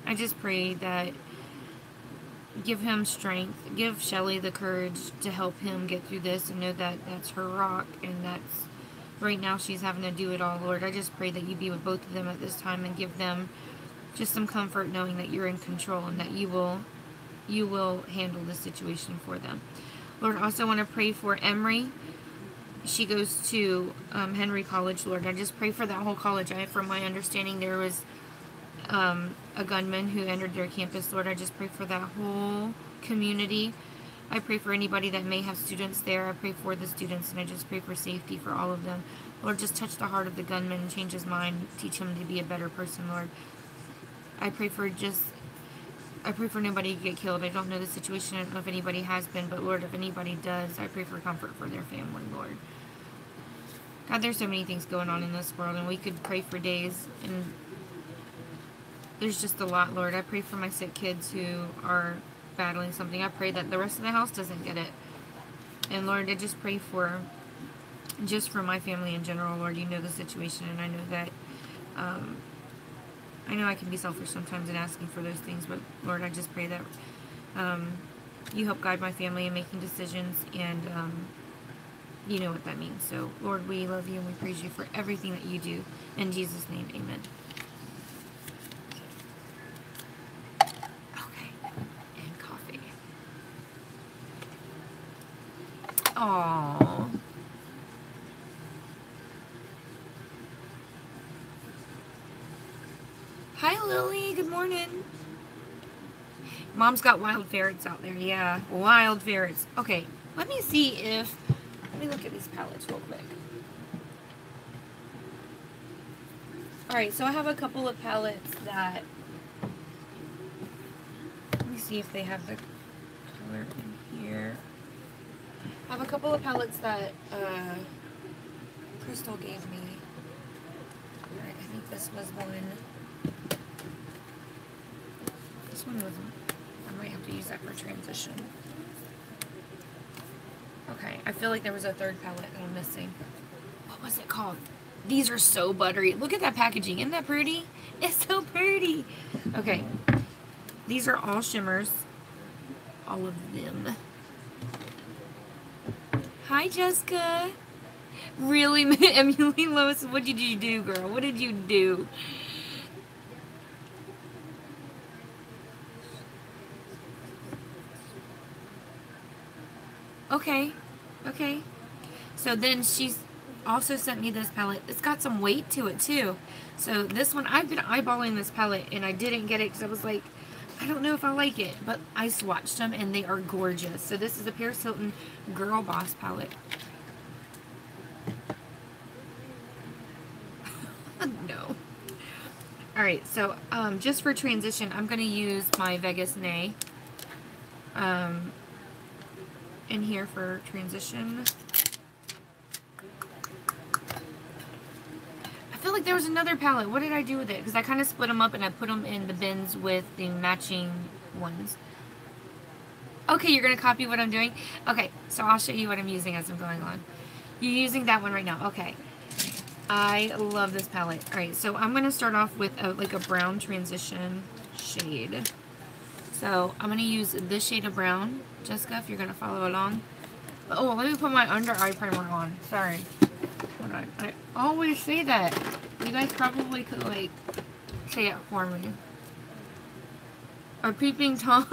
I just pray that give him strength, give Shelly the courage to help him get through this, and know that that's her rock, and that's right now she's having to do it all, Lord. I just pray that you be with both of them at this time and give them just some comfort knowing that you're in control and that you will handle the situation for them. Lord, I also want to pray for Emery. she goes to Henry College, Lord. I just pray for that whole college. From my understanding, there was a gunman who entered their campus, Lord. I just pray for that whole community. I pray for anybody that may have students there. I pray for the students, and I just pray for safety for all of them. Lord, just touch the heart of the gunman, change his mind, teach him to be a better person, Lord. I pray for nobody to get killed. I don't know the situation. I don't know if anybody has been, but Lord, if anybody does, I pray for comfort for their family, Lord. God, there's so many things going on in this world, and we could pray for days, and there's just a lot, Lord. I pray for my sick kids who are battling something. I pray that the rest of the house doesn't get it. And Lord, I just pray for my family in general, Lord. You know the situation, and I know that I know I can be selfish sometimes in asking for those things, but Lord, I just pray that you help guide my family in making decisions, and you know what that means. So Lord, we love you and we praise you for everything that you do. In Jesus' name, amen. Aww. Hi, Lily. Good morning. Mom's got wild ferrets out there. Yeah, wild ferrets. Okay, let me look at these palettes real quick. Alright, so I have a couple of palettes that, let me see if they have the color in here. I have a couple of palettes that Crystal gave me. Alright, I think this was one. This one wasn't. I might have to use that for transition. Okay, I feel like there was a third palette that I'm missing. What was it called? These are so buttery. Look at that packaging. Isn't that pretty? It's so pretty. Okay, these are all shimmers. All of them. Hi, Jessica. Really, Emily Lois, what did you do, girl? What did you do? Okay. Okay. So then she's also sent me this palette. It's got some weight to it, too. So this one, I've been eyeballing this palette, and I didn't get it because I was like, I don't know if I like it, but I swatched them and they are gorgeous. So this is a Paris Hilton Girl Boss palette. No. Alright, so just for transition, I'm going to use my Vegas Nay in here for transition. I feel like there was another palette. What did I do with it? Because I kind of split them up and I put them in the bins with the matching ones. Okay, you're going to copy what I'm doing? Okay, so I'll show you what I'm using as I'm going on. You're using that one right now. Okay. I love this palette. Alright, so I'm going to start off with like a brown transition shade. So I'm going to use this shade of brown. Jessica, if you're going to follow along. Oh, let me put my under eye primer on. Sorry. Hold on. I always say that. You guys probably could, like, say it for me. A peeping Tom.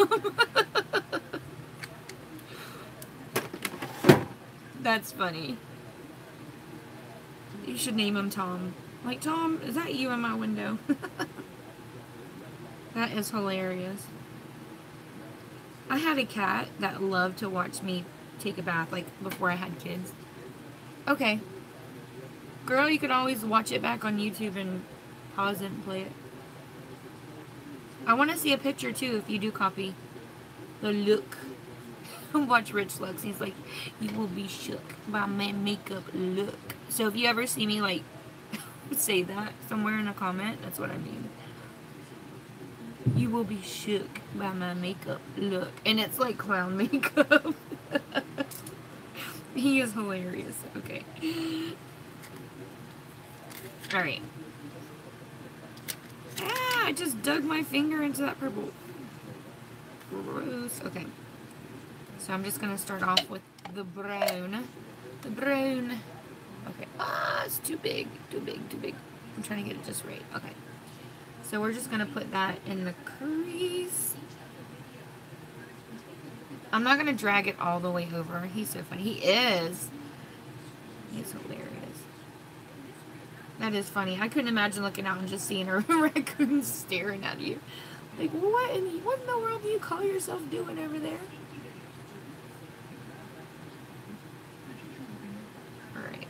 That's funny. You should name him Tom. Like, Tom, is that you in my window? That is hilarious. I had a cat that loved to watch me take a bath, like, before I had kids. Okay. Girl, you could always watch it back on YouTube and pause it and play it. I want to see a picture, too, if you do copy the look. Watch Rich Looks. He's like, you will be shook by my makeup look. So if you ever see me, like, say that somewhere in a comment, that's what I mean. You will be shook by my makeup look. And it's like clown makeup. He is hilarious. Okay. Alright. Ah, I just dug my finger into that purple. Gross. Okay. So I'm just going to start off with the brown. The brown. Okay. Ah, it's too big. Too big. Too big. I'm trying to get it just right. Okay. So we're just going to put that in the crease. I'm not going to drag it all the way over. He's so funny. He is. He's hilarious. That is funny. I couldn't imagine looking out and just seeing a raccoon staring at you. Like, what in the world do you call yourself doing over there? Alright.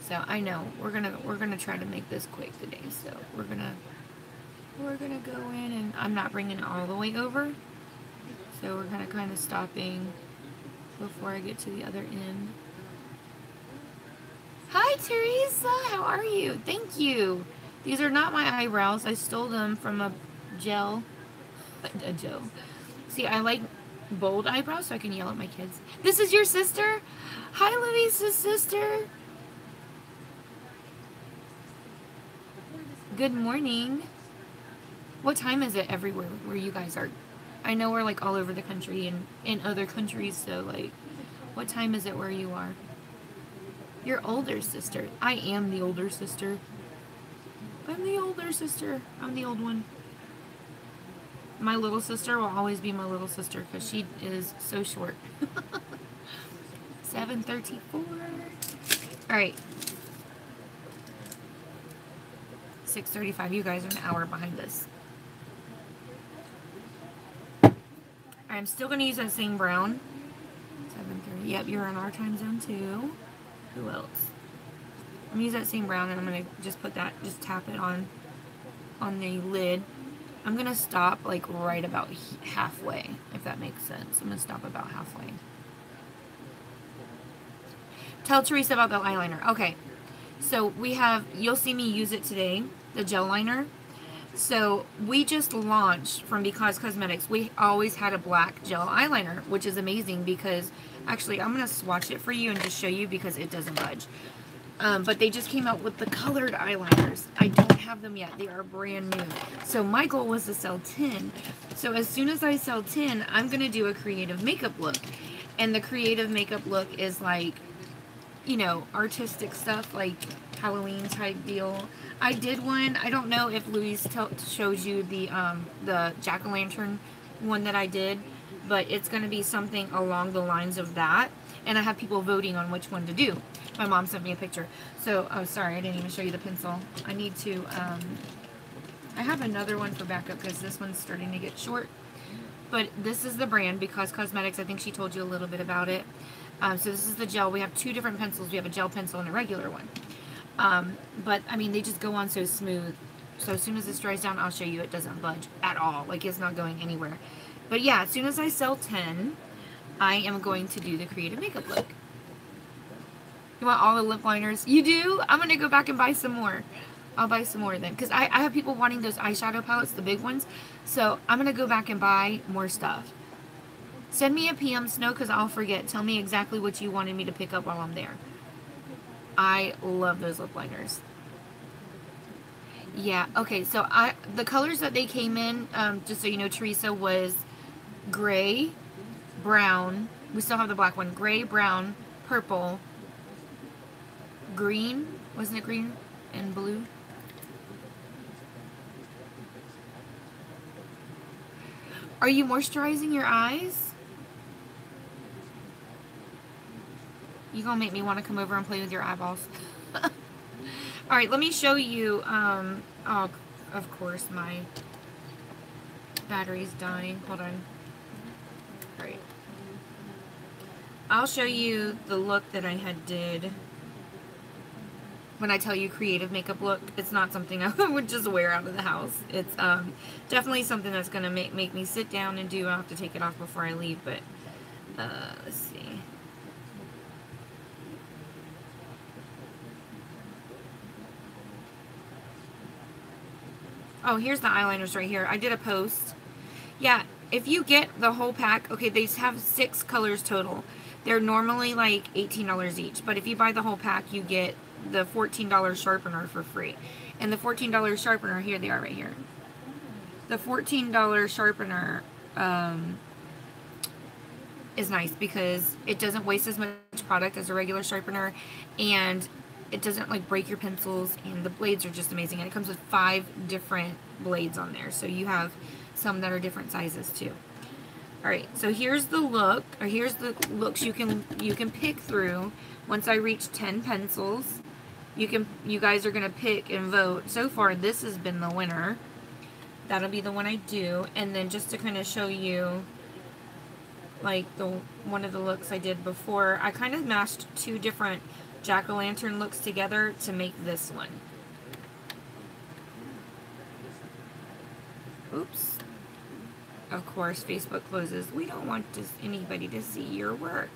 So I know we're gonna try to make this quick today. So we're gonna go in, and I'm not bringing it all the way over. So we're gonna kind of stopping before I get to the other end. Hi Teresa, how are you? Thank you. These are not my eyebrows. I stole them from a gel. See, I like bold eyebrows so I can yell at my kids. This is your sister? Hi Louisa's sister. Good morning. What time is it everywhere where you guys are? I know we're like all over the country and in other countries, so like, what time is it where you are? Your older sister. I am the older sister. I'm the older sister. I'm the old one. My little sister will always be my little sister because she is so short. 7:34. Alright. 6:35. You guys are an hour behind us. I'm still going to use that same brown. 7:30. Yep, you're in our time zone too. Who else? I'm going to use that same brown, and I'm going to just put that, just tap it on the lid. I'm going to stop like right about halfway, if that makes sense. I'm going to stop about halfway. Tell Teresa about the eyeliner. Okay, so we have, you'll see me use it today, the gel liner. So we just launched from Because Cosmetics. We always had a black gel eyeliner, which is amazing because, actually, I'm going to swatch it for you and just show you because it doesn't budge. But they just came out with the colored eyeliners. I don't have them yet. They are brand new. So my goal was to sell 10. So as soon as I sell 10, I'm going to do a creative makeup look. And the creative makeup look is like, you know, artistic stuff, like Halloween type deal. I did one. I don't know if Louise shows you the jack-o'-lantern one that I did, but it's going to be something along the lines of that. And I have people voting on which one to do. My mom sent me a picture. So, oh, sorry, I didn't even show you the pencil. I need to, I have another one for backup because this one's starting to get short. But this is the brand, Because Cosmetics. I think she told you a little bit about it. So this is the gel. We have two different pencils. We have a gel pencil and a regular one. But, I mean, they just go on so smooth. So as soon as this dries down, I'll show you it doesn't budge at all. Like, it's not going anywhere. But, yeah, as soon as I sell 10, I am going to do the creative makeup look. You want all the lip liners? You do? I'm going to go back and buy some more. I'll buy some more then. Because I have people wanting those eyeshadow palettes, the big ones. So I'm going to go back and buy more stuff. Send me a PM, Snow, because I'll forget. Tell me exactly what you wanted me to pick up while I'm there. I love those lip liners. Yeah, okay. So the colors that they came in, just so you know, Teresa, was gray, brown. We still have the black one. Gray, brown, purple, green. Wasn't it green and blue? Are you moisturizing your eyes? You gonna make me want to come over and play with your eyeballs. Alright, let me show you, oh, of course, my battery's dying. Hold on. Alright. I'll show you the look that I had did. When I tell you creative makeup look, it's not something I would just wear out of the house. It's definitely something that's going to make me sit down and do. I'll have to take it off before I leave, but let's see. Oh, here's the eyeliners right here. I did a post. Yeah, if you get the whole pack, okay, they have 6 colors total. They're normally like $18 each, but if you buy the whole pack, you get the $14 sharpener for free. And the $14 sharpener, here they are right here. The $14 sharpener is nice because it doesn't waste as much product as a regular sharpener, and it doesn't like break your pencils, and the blades are just amazing. And it comes with 5 different blades on there, so you have some that are different sizes too. Alright, so here's the look, or here's the looks you can pick through. Once I reach 10 pencils, you guys are gonna pick and vote. So far, this has been the winner. That'll be the one I do. And then just to kind of show you, like, one of the looks I did before, I kind of mashed two different jack-o'-lantern looks together to make this one. Oops. Of course, Facebook closes. We don't want anybody to see your work.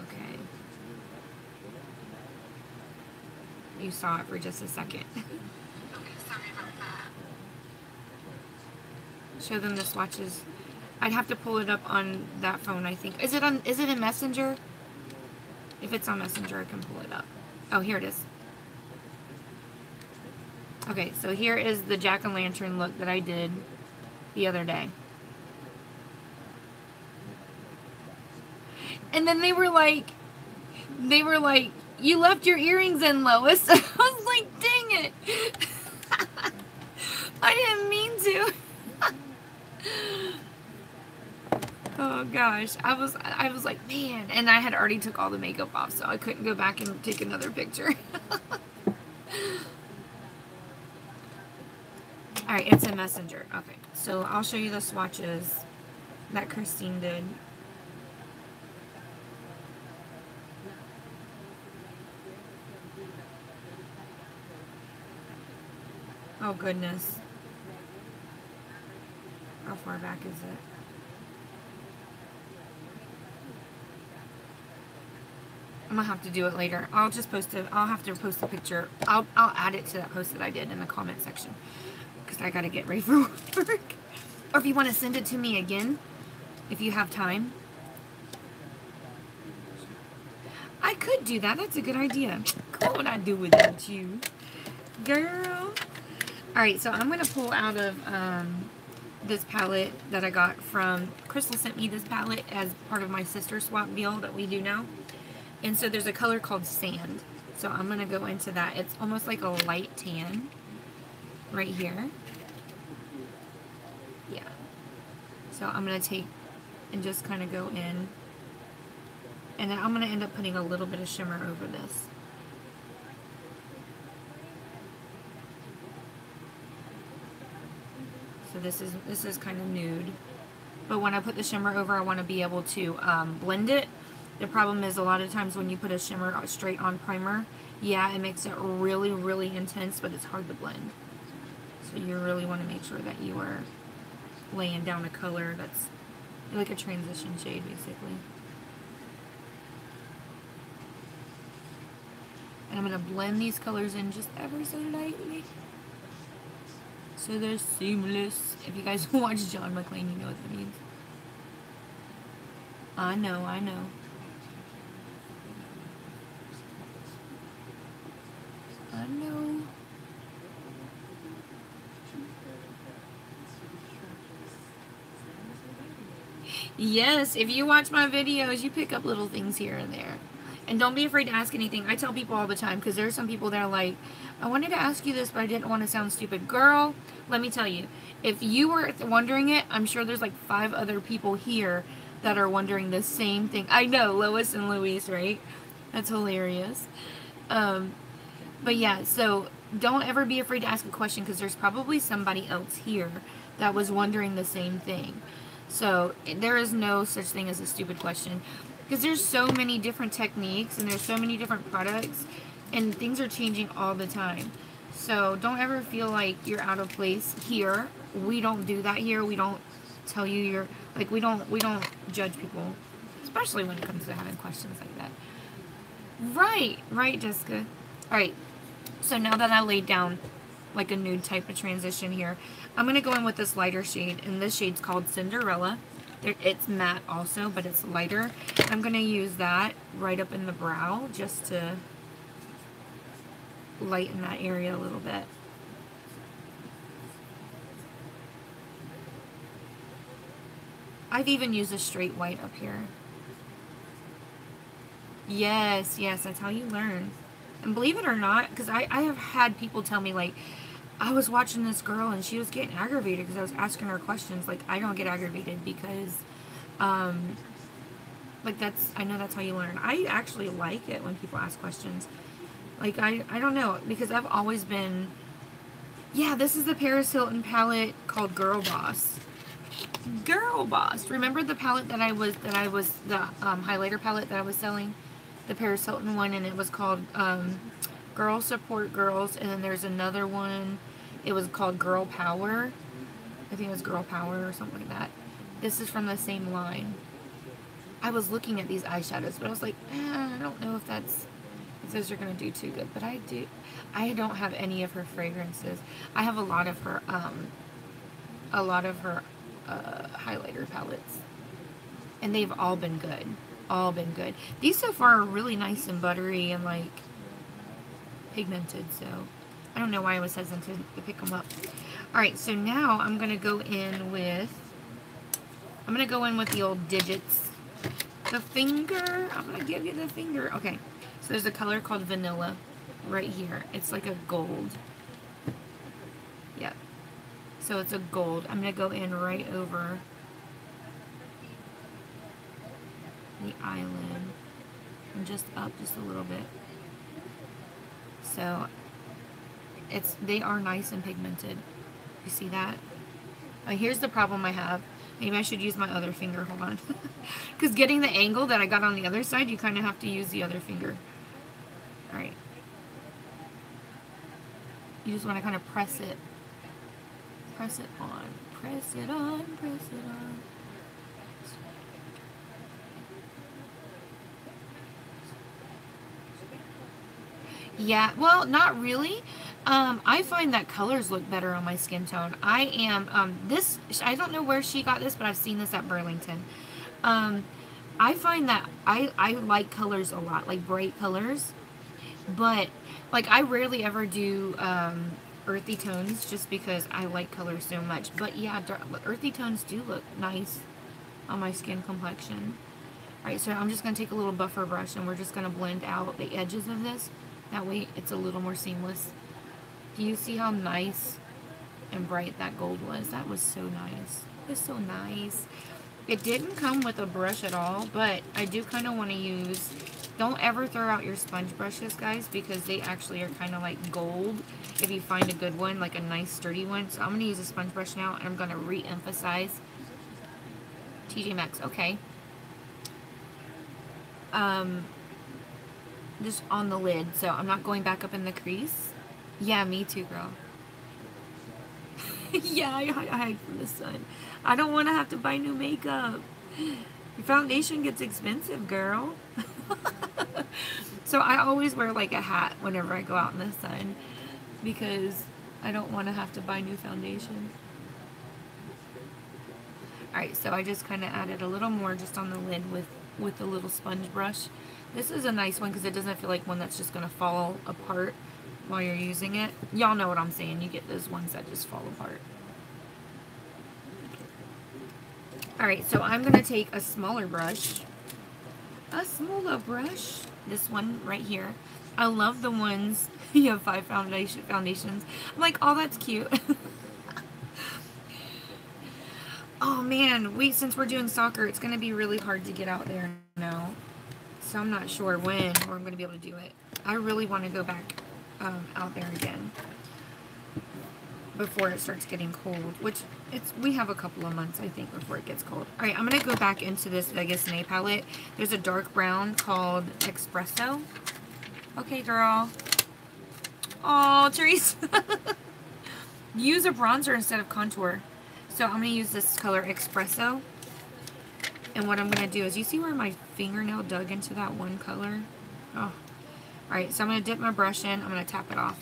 Okay. You saw it for just a second. Show them the swatches. I'd have to pull it up on that phone, I think. Is it in Messenger? If it's on Messenger, I can pull it up. Oh, here it is. Okay, so here is the jack-o'-lantern look that I did the other day. And then they were like, you left your earrings in, Lois. I was like, dang it. I didn't mean to. Oh gosh, I was like, man, and I had already took all the makeup off, so I couldn't go back and take another picture. Alright, it's a Messenger. Okay, so I'll show you the swatches that Christine did. Oh goodness. How far back is it? I'm gonna have to do it later. I'll just post it. I'll have to post a picture. I'll add it to that post that I did in the comment section, because I gotta get ready for work. Or if you want to send it to me again, if you have time. I could do that. That's a good idea. What would I do without you, girl? Alright, so I'm gonna pull out of this palette that I got from Crystal. Sent me this palette as part of my sister swap deal that we do now. And so there's a color called Sand. So I'm going to go into that. It's almost like a light tan right here. Yeah. So I'm going to take and just kind of go in. And then I'm going to end up putting a little bit of shimmer over this. So this is kind of nude. But when I put the shimmer over, I want to be able to blend it. The problem is a lot of times when you put a shimmer straight on primer, yeah, it makes it really, really intense, but it's hard to blend. So you really want to make sure that you are laying down a color that's like a transition shade, basically. And I'm going to blend these colors in just ever so lightly, so they're seamless. If you guys watch John McClane, you know what that means. I know, I know. I know. Yes, if you watch my videos, you pick up little things here and there. And don't be afraid to ask anything. I tell people all the time, because there are some people that are like, I wanted to ask you this, but I didn't want to sound stupid. Girl, let me tell you, if you were wondering it, I'm sure there's like 5 other people here that are wondering the same thing. I know, Lois and Louise, right? That's hilarious. But yeah, so don't ever be afraid to ask a question, because there's probably somebody else here that was wondering the same thing. So there is no such thing as a stupid question, because there's so many different techniques and there's so many different products, and things are changing all the time. So don't ever feel like you're out of place here. We don't do that here. We don't tell you you're like, we don't judge people, especially when it comes to having questions like that. Right, Jessica. All right. So now that I laid down like a nude type of transition here, I'm going to go in with this lighter shade, and this shade's called Cinderella. It's matte also, but it's lighter. I'm going to use that right up in the brow just to lighten that area a little bit. I've even used a straight white up here. Yes, that's how you learn. And believe it or not, because I have had people tell me, like, I was watching this girl and she was getting aggravated because I was asking her questions. Like, I don't get aggravated because, like, I know that's how you learn. I actually like it when people ask questions. Like, I don't know, because I've always been, yeah, this is the Paris Hilton palette called Girl Boss. Girl Boss. Remember the palette the highlighter palette that I was selling? The Paris Hilton one, and it was called, Girl Support Girls, and then there's another one, it was called Girl Power. I think it was Girl Power or something like that. This is from the same line. I was looking at these eyeshadows, but I was like, I don't know if those are going to do too good, but I don't have any of her fragrances. I have a lot of her highlighter palettes, and they've all been good. These so far are really nice and buttery and like pigmented, so I don't know why I was hesitant to pick them up. Alright, so now I'm going to go in with the old digits. The finger. I'm going to give you the finger. Okay, so there's a color called Vanilla right here. It's like a gold. Yep. So it's a gold. I'm going to go in right over the eyelid and just up just a little bit. So they are nice and pigmented. You see that? Here's the problem I have. Maybe I should use my other finger. Hold on. Because getting the angle that I got on the other side, you kind of have to use the other finger. Alright. You just want to kind of press it. Press it on. Press it on. Press it on. Yeah, well, not really. I find that colors look better on my skin tone. I don't know where she got this, but I've seen this at Burlington. I find that I like colors a lot, like bright colors. But, like, I rarely ever do, earthy tones just because I like colors so much. But, yeah, earthy tones do look nice on my skin complexion. Alright, so I'm just going to take a little buffer brush and we're just going to blend out the edges of this. That way it's a little more seamless. Do you see how nice and bright that gold was? That was so nice. It was so nice. It didn't come with a brush at all, but I do kind of want to use... Don't ever throw out your sponge brushes, guys, because they actually are kind of like gold if you find a good one, like a nice sturdy one. So I'm going to use a sponge brush now, and I'm going to re-emphasize TJ Maxx. Okay. Just on the lid, so I'm not going back up in the crease. Yeah, me too, girl. Yeah, I hide from the sun. I don't want to have to buy new makeup. Your foundation gets expensive, girl. So I always wear like a hat whenever I go out in the sun because I don't want to have to buy new foundation. Alright, so I just kind of added a little more just on the lid with a little sponge brush. This is a nice one because it doesn't feel like one that's just going to fall apart while you're using it. Y'all know what I'm saying. You get those ones that just fall apart. Alright, so I'm going to take a smaller brush. This one right here. I love the ones, you have 5 foundations. I'm like, oh, that's cute. Oh man, since we're doing soccer, it's going to be really hard to get out there now. So I'm not sure when or I'm going to be able to do it. I really want to go back out there again before it starts getting cold, which we have a couple of months, I think, before it gets cold. Alright, I'm going to go back into this Vegas Nay palette. There's a dark brown called Espresso. Okay, girl. Oh, Therese. Use a bronzer instead of contour. So I'm going to use this color Espresso. And what I'm going to do is, you see where my fingernail dug into that one color? Oh. Alright, so I'm going to dip my brush in. I'm going to tap it off.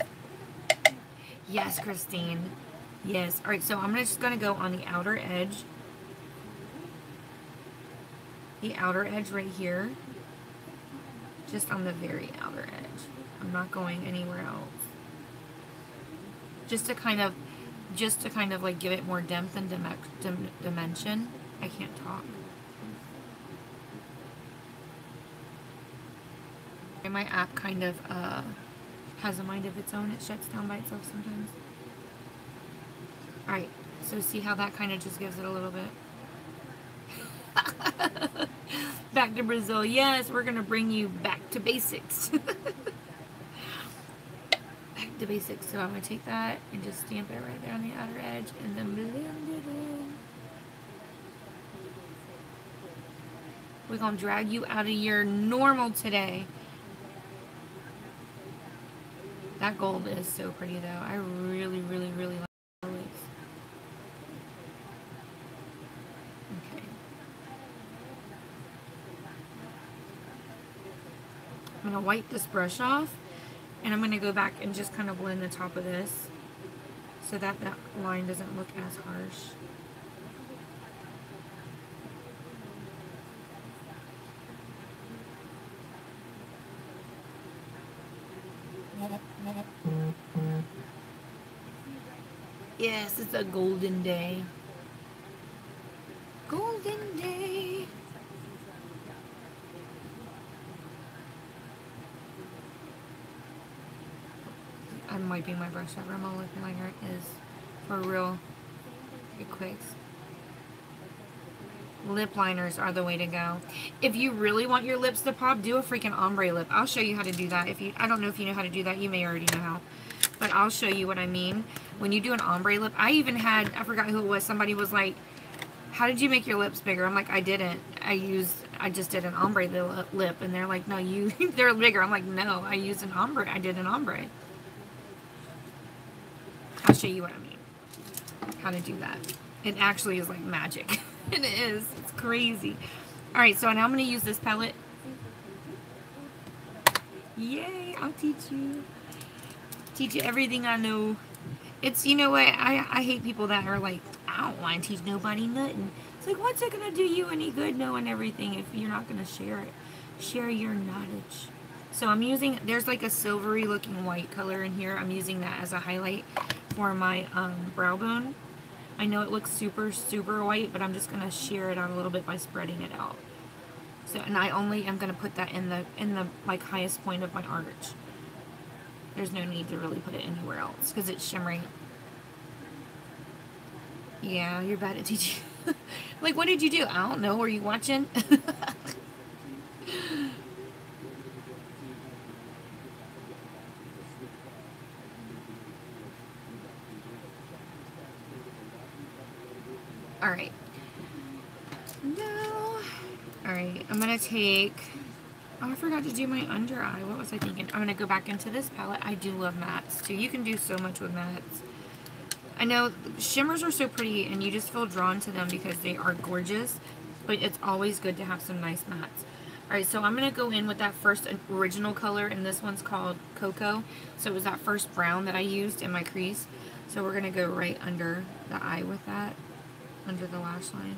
Yes, Christine. Yes. Alright, so I'm just going to go on the outer edge. The outer edge right here. Just on the very outer edge. I'm not going anywhere else. Just to kind of like give it more depth and dimension. I can't talk. And my app kind of has a mind of its own. It shuts down by itself sometimes. So see how that kind of just gives it a little bit. Back to Brazil. Yes, we're going to bring you back to basics. Back to basics. So I'm going to take that and just stamp it right there on the outer edge and then blend it in. We're going to drag you out of your normal today. That gold is so pretty though. I really, really, really like the colors. Okay. I'm going to wipe this brush off and I'm going to go back and just kind of blend the top of this so that that line doesn't look as harsh. Yes, it's a golden day. Golden day. I'm wiping my brush over. My lip liner is for real. It quicks. Lip liners are the way to go. If you really want your lips to pop, do a freaking ombre lip. I'll show you how to do that. I don't know if you know how to do that. You may already know how. But I'll show you what I mean. When you do an ombre lip, I even had, I forgot who it was, somebody was like, how did you make your lips bigger? I'm like, I didn't. I just did an ombre lip. And they're like, no, they're bigger. I'm like, no, I used an ombre. I did an ombre. I'll show you what I mean. How to do that. It actually is like magic. It is. It's crazy. Alright, so now I'm going to use this palette. Yay, I'll teach you. Teach you everything I know. It's, you know what, I hate people that are like, I don't want to teach nobody nothing. It's like, what's it going to do you any good knowing everything if you're not going to share it? Share your knowledge. So I'm using, there's like a silvery looking white color in here. I'm using that as a highlight for my brow bone. I know it looks super, super white, but I'm just going to sheer it out a little bit by spreading it out. So, and I only am going to put that in the like highest point of my arch. There's no need to really put it anywhere else because it's shimmering. Yeah, you're bad at teaching. Like, what did you do? I don't know. Were you watching? Alright. No. Alright, I'm going to take... Oh, I forgot to do my under eye. What was I thinking? I'm going to go back into this palette. I do love mattes, too. You can do so much with mattes. I know shimmers are so pretty, and you just feel drawn to them because they are gorgeous. But it's always good to have some nice mattes. Alright, so I'm going to go in with that first original color, and this one's called Cocoa. So it was that first brown that I used in my crease. So we're going to go right under the eye with that. Under the lash line.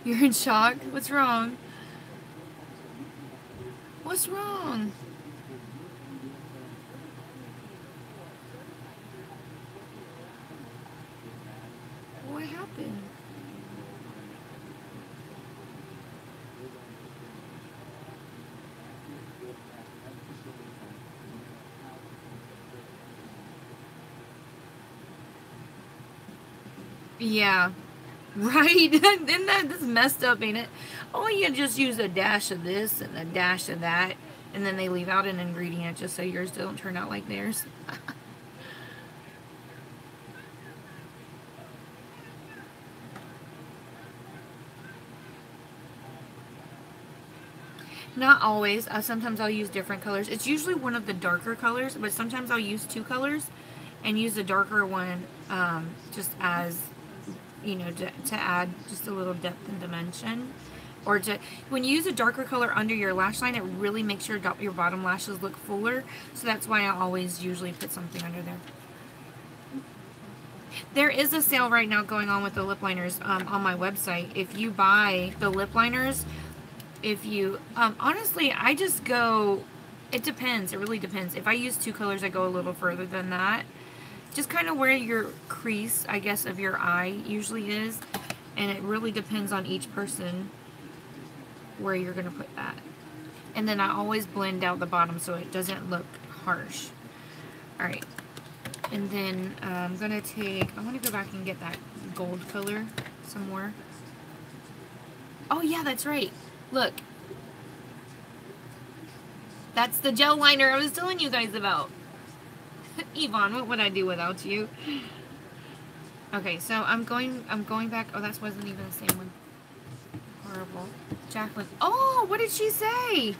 You're in shock? What's wrong? What's wrong? What happened? Yeah. Right? Isn't that just messed up, ain't it? Oh, you just use a dash of this and a dash of that, and then they leave out an ingredient just so yours don't turn out like theirs. Not always. Sometimes I'll use different colors. It's usually one of the darker colors, but sometimes I'll use two colors and use the darker one just as, you know, to add just a little depth and dimension. Or when you use a darker color under your lash line, it really makes your bottom lashes look fuller. So that's why I always usually put something under there. There is a sale right now going on with the lip liners on my website. If you buy the lip liners, if you, honestly, I just go, it depends. It really depends. If I use two colors, I go a little further than that. Just kind of where your crease, I guess, of your eye usually is. And it really depends on each person where you're going to put that. And then I always blend out the bottom so it doesn't look harsh. Alright. And then I'm going to go back and get that gold color some more. Oh yeah, that's right. Look. That's the gel liner I was telling you guys about. Yvonne, what would I do without you? Okay, so I'm going back. Oh, that wasn't even the same one. Horrible. Jacqueline. Oh, what did she say?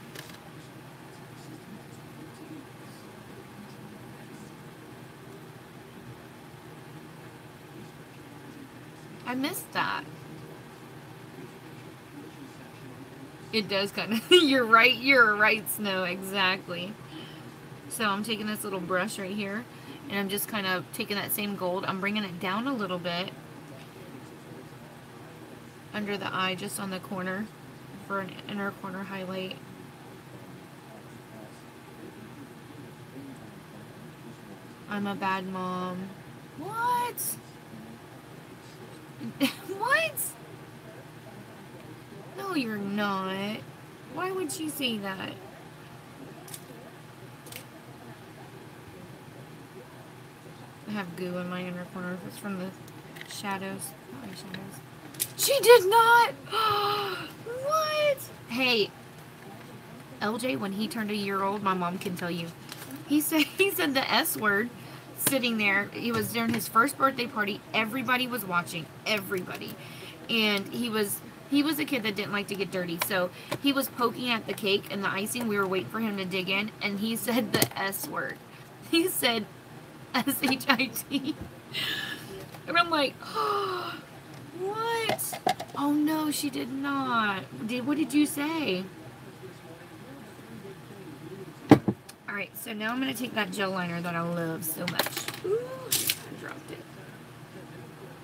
I missed that. It does kind of. You're right, Snow. Exactly. So I'm taking this little brush right here, and I'm just kind of taking that same gold. I'm bringing it down a little bit under the eye, just on the corner, for an inner corner highlight. I'm a bad mom. What? What? No, you're not. Why would she say that? I have goo in my inner corner. It's from the shadows. Not my shadows. She did not! What? Hey, LJ, when he turned a year old, my mom can tell you. He said the S word sitting there. He was during his first birthday party. Everybody was watching. Everybody. And he was a kid that didn't like to get dirty. So he was poking at the cake and the icing. We were waiting for him to dig in. And he said the S word. He said S-H-I-T. And I'm like, oh, what? Oh no, she did not. What did you say? Alright, so now I'm going to take that gel liner that I love so much. Ooh, I dropped it.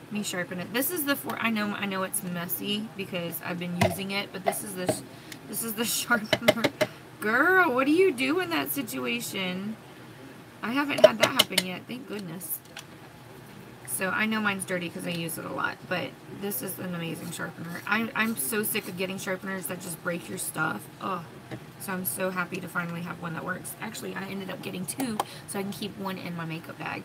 Let me sharpen it. This is the I know it's messy because I've been using it, but this is the sharpener. Girl, what do you do in that situation? I haven't had that happen yet, thank goodness. So I know mine's dirty because I use it a lot, but this is an amazing sharpener. I'm so sick of getting sharpeners that just break your stuff. Oh, so I'm so happy to finally have one that works. Actually, I ended up getting two so I can keep one in my makeup bag.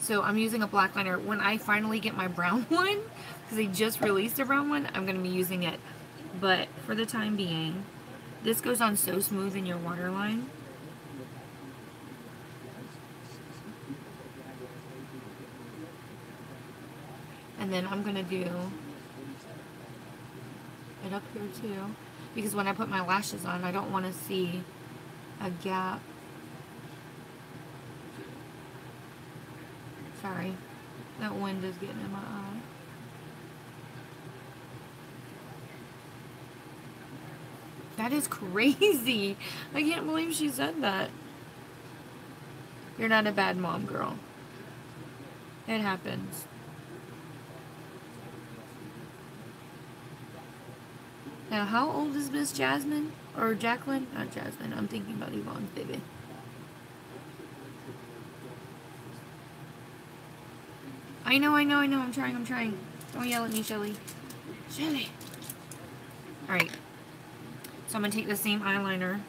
So I'm using a black liner. When I finally get my brown one, because they just released a brown one, I'm going to be using it. But for the time being, this goes on so smooth in your waterline. And then I'm going to do it up here too. Because when I put my lashes on, I don't want to see a gap. Sorry, that wind is getting in my eye. That is crazy. I can't believe she said that. You're not a bad mom, girl. It happens. Now, how old is Miss Jasmine? Or Jacqueline? Not Jasmine. I'm thinking about Yvonne's baby. I know. I'm trying. Don't yell at me, Shelly. Shelly. Alright. So I'm going to take the same eyeliner.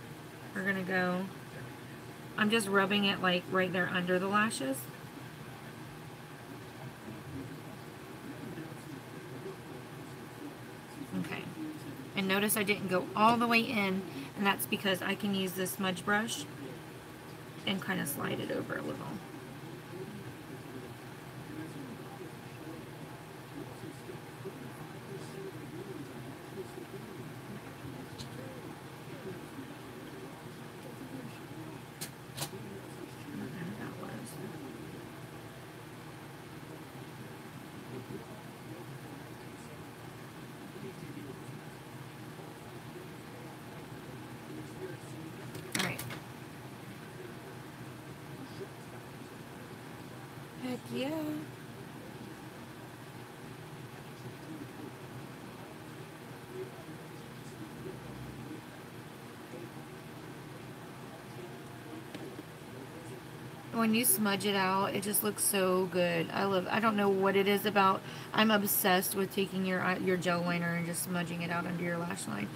We're going to go... I'm just rubbing it like right there under the lashes. Okay. And notice I didn't go all the way in, and that's because I can use this smudge brush and kind of slide it over a little. Heck yeah. When you smudge it out, it just looks so good. I don't know what it is about. I'm obsessed with taking your gel liner and just smudging it out under your lash line.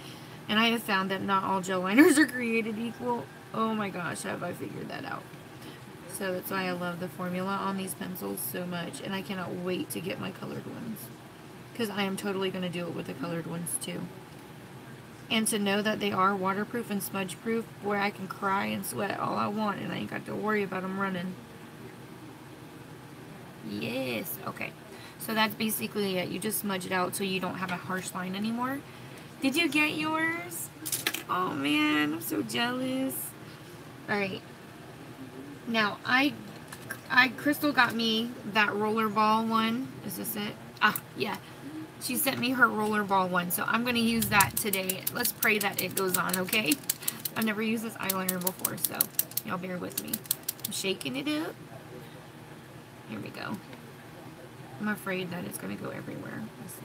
And I have found that not all gel liners are created equal. Oh my gosh, have I figured that out. So that's why I love the formula on these pencils so much. And I cannot wait to get my colored ones. Because I am totally going to do it with the colored ones too. And to know that they are waterproof and smudge proof, boy, I can cry and sweat all I want and I ain't got to worry about them running. Yes, okay. So that's basically it. You just smudge it out so you don't have a harsh line anymore. Did you get yours? Oh man, I'm so jealous. Alright. Now, Crystal got me that rollerball one. Is this it? Ah, yeah. She sent me her rollerball one, so I'm going to use that today. Let's pray that it goes on, okay? I've never used this eyeliner before, so y'all bear with me. I'm shaking it up. Here we go. I'm afraid that it's going to go everywhere. Let's see.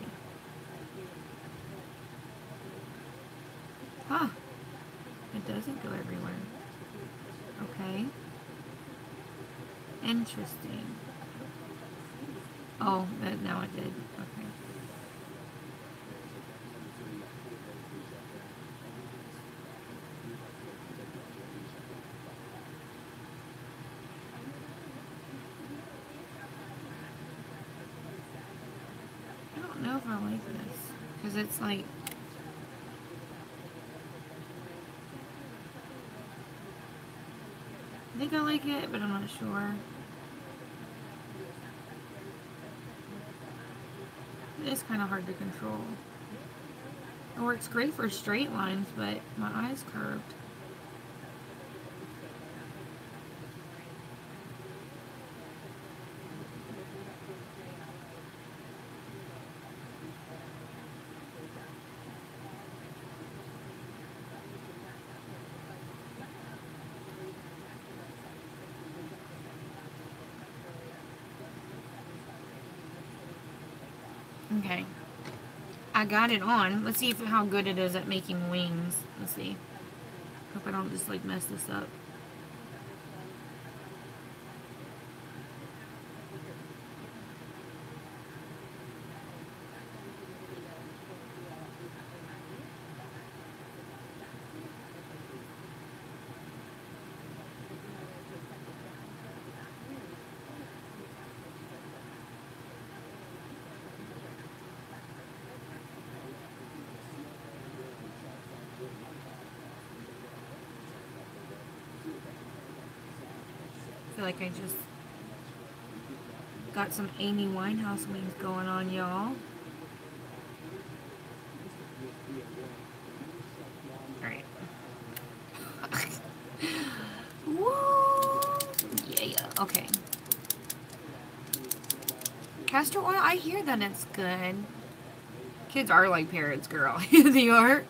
Huh. It doesn't go everywhere. Okay. Interesting. Oh, now it did. Okay. I don't know if I like this. Because it's like... I think I like it, but I'm not sure. It's kind of hard to control. It works great for straight lines, but my eye's curved. Okay. I got it on. Let's see how good it is at making wings. Let's see. Hope I don't just like mess this up. I feel like I just got some Amy Winehouse wings going on, y'all. Alright. Woo! Yeah, okay. Castor oil, I hear that it's good. Kids are like parrots, girl. They are.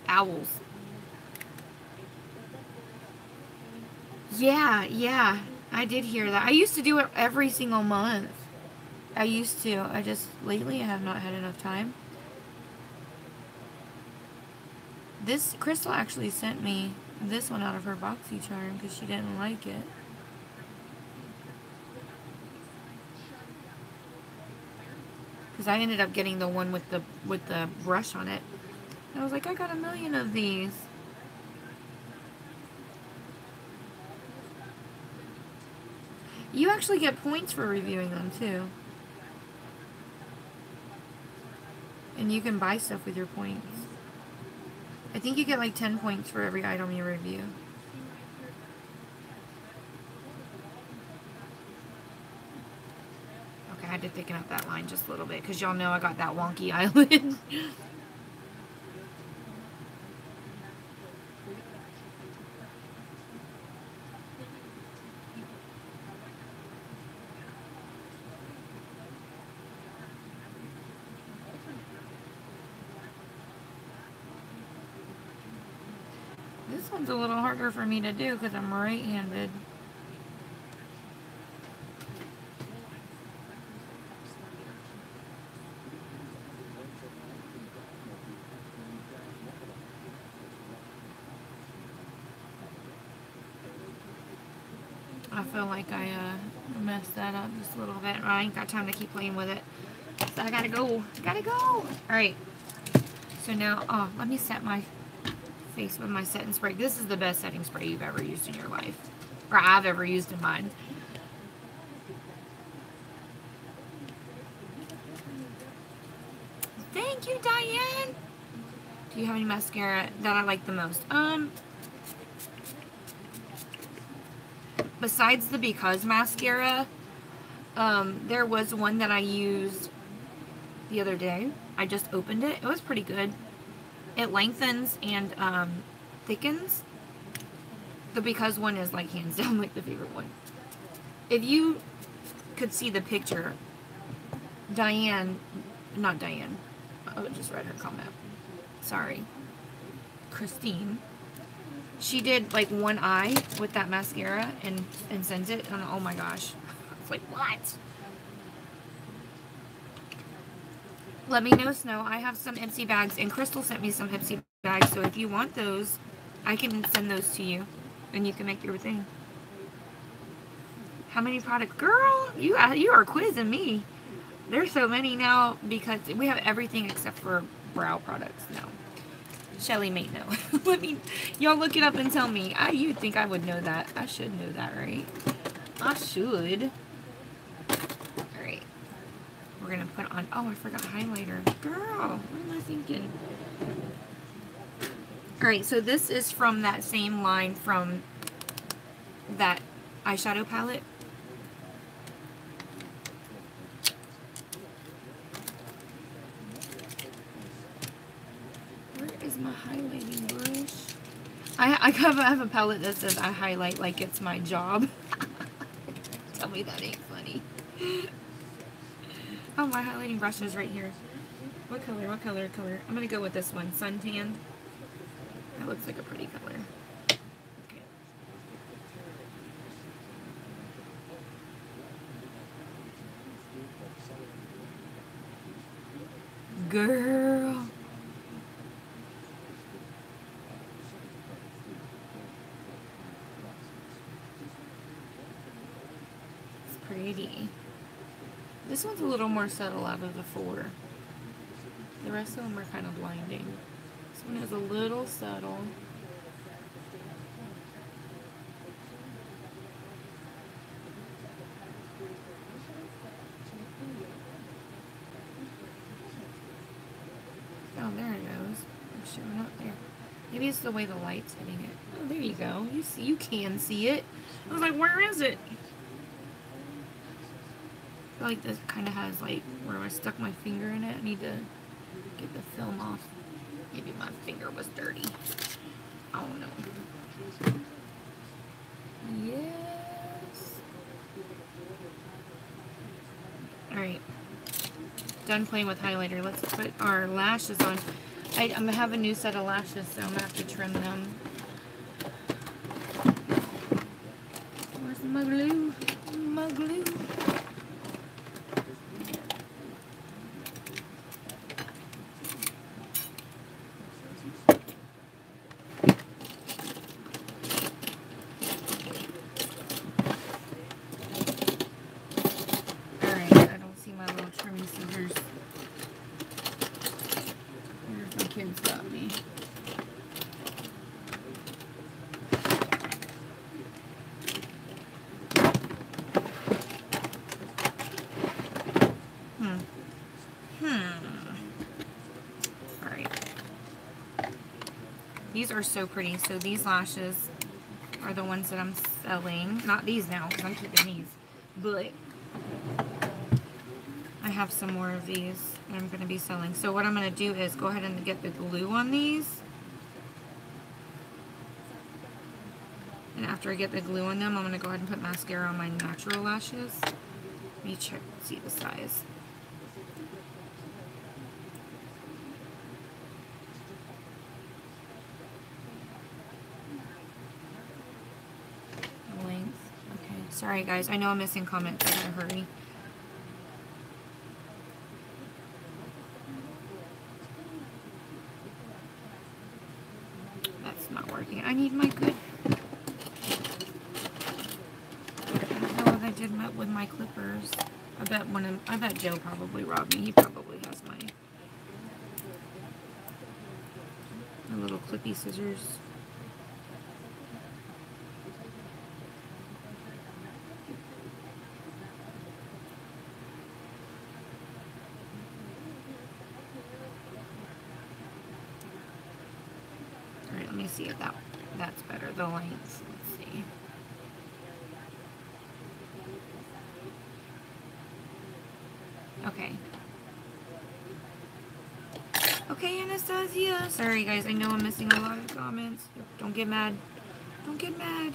Owls. Yeah, I did hear that. I used to do it every single month. I used to. Lately I have not had enough time. This, Crystal actually sent me this one out of her BoxyCharm because she didn't like it. Because I ended up getting the one with the brush on it. And I was like, I got a million of these. You actually get points for reviewing them too. And you can buy stuff with your points. I think you get like 10 points for every item you review. Okay, I had to thicken up that line just a little bit because y'all know I got that wonky eyelid. This one's a little harder for me to do because I'm right-handed. I feel like I messed that up just a little bit. I ain't got time to keep playing with it. So I gotta go. Gotta go. Alright. So now, oh, let me set my face with my setting spray. This is the best setting spray you've ever used in your life. Or I've ever used in mine. Thank you, Diane. Do you have any mascara that I like the most? Besides the Because mascara, there was one that I used the other day. I just opened it. It was pretty good. It lengthens and thickens. The Because one is like hands down like the favorite one. If you could see the picture, Diane, not Diane, I just read her comment. Sorry. Christine. She did like one eye with that mascara and sent it, and oh my gosh. It's like, what? Let me know, Snow. I have some Ipsy bags, and Crystal sent me some Ipsy bags, so if you want those, I can send those to you, and you can make your thing. How many products? Girl, you are quizzing me. There's so many now because we have everything except for brow products now. Shelly may know. Let me, y'all look it up and tell me. You'd think I would know that. I should know that, right? I should. Alright. We're going to put on, oh, I forgot highlighter. Girl, what am I thinking? Alright, so this is from that same line from that eyeshadow palette. My highlighting brush. I have a palette that says I highlight like it's my job. Tell me that ain't funny. Oh, my highlighting brush is right here. What color? What color? Color? I'm gonna go with this one, Suntan. That looks like a pretty color. Okay. Girl. Pretty. This one's a little more subtle out of the four. The rest of them are kind of blinding. This one is a little subtle. Oh, there it goes. It's showing up there. Maybe it's the way the light's hitting it. Oh, there you go. You see, you can see it. I was like, where is it? I feel like this kind of has like where I stuck my finger in it. I need to get the film off. Maybe my finger was dirty. I don't know. Yes. Alright. Done playing with highlighter. Let's put our lashes on. I'm going to have a new set of lashes, so I'm going to have to trim them. Where's my glue? My glue. These are so pretty. So these lashes are the ones that I'm selling. Not these now, because I'm keeping these. But I have some more of these that I'm going to be selling. So what I'm going to do is go ahead and get the glue on these. And after I get the glue on them, I'm going to go ahead and put mascara on my natural lashes. Let me check, see the size. Sorry guys, I know I'm missing comments. I gotta hurry. That's not working. I need my good... I don't know what I did with my clippers. I bet Joe probably robbed me. He probably has my little clippy scissors. Alright, let me see if that's better. The length. Let's see. Okay. Okay, Anastasia. Sorry, guys. I know I'm missing a lot of comments. Don't get mad. Don't get mad.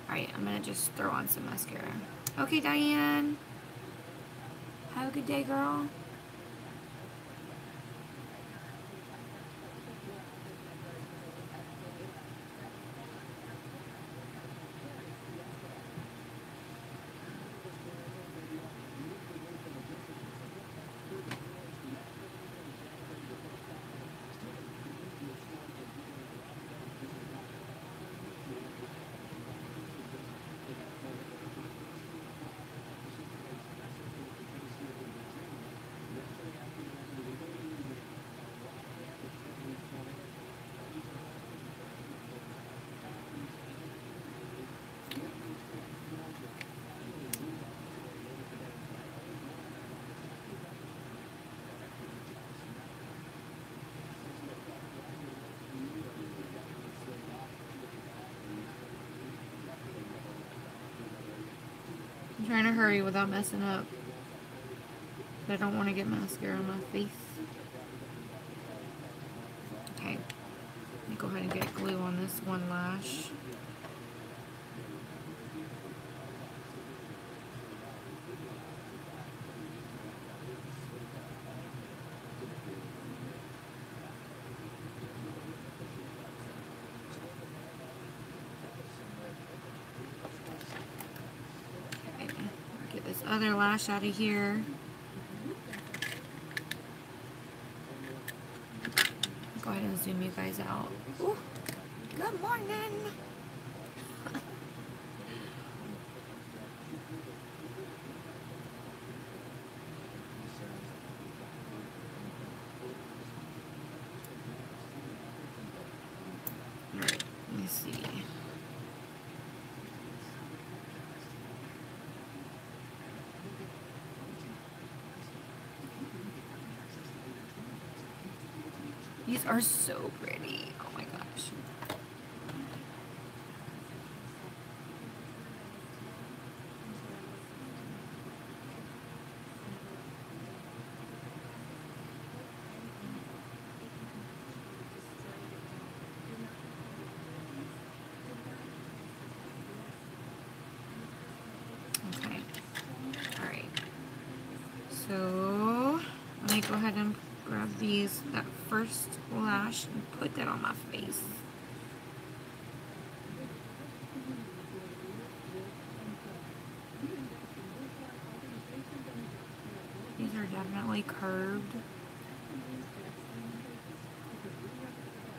Alright, I'm gonna just throw on some mascara. Okay, Diane. Have a good day, girl. I'm trying to hurry without messing up. I don't want to get mascara on my face. Okay. Let me go ahead and get glue on this one lash. Other lash out of here. Go ahead and zoom you guys out. Ooh, good morning. All right, let me see. These are so pretty. Oh my gosh. Okay. All right. So let me go ahead and grab that first lash and put that on my face. These are definitely curved.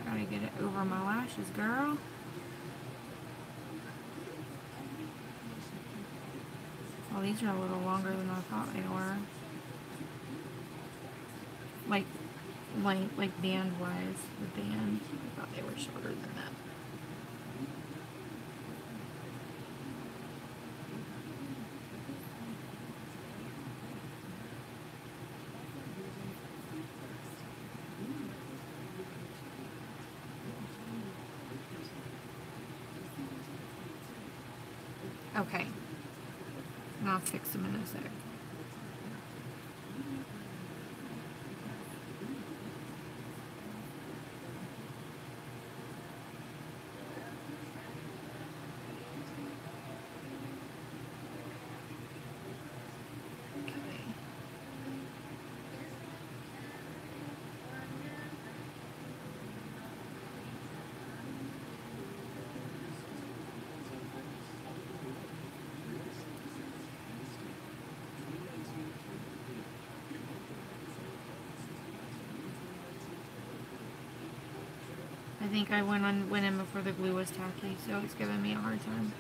I gotta get it over my lashes, girl. Well, these are a little longer than I thought they were. Like band-wise, the band. I thought they were shorter than that. Okay. And I'll fix them in a sec. think I went in before the glue was tacky, so it's giving me a hard time.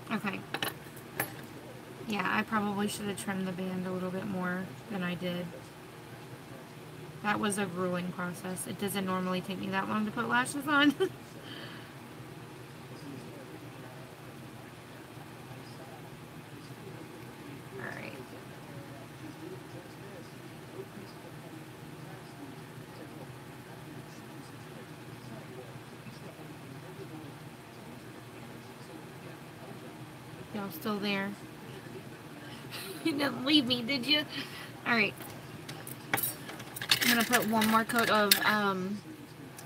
Okay. Yeah, I probably should have trimmed the band a little bit more than I did. That was a grueling process. It doesn't normally take me that long to put lashes on. Alright. Y'all still there? You didn't leave me, did you? Alright. I'm going to put one more coat of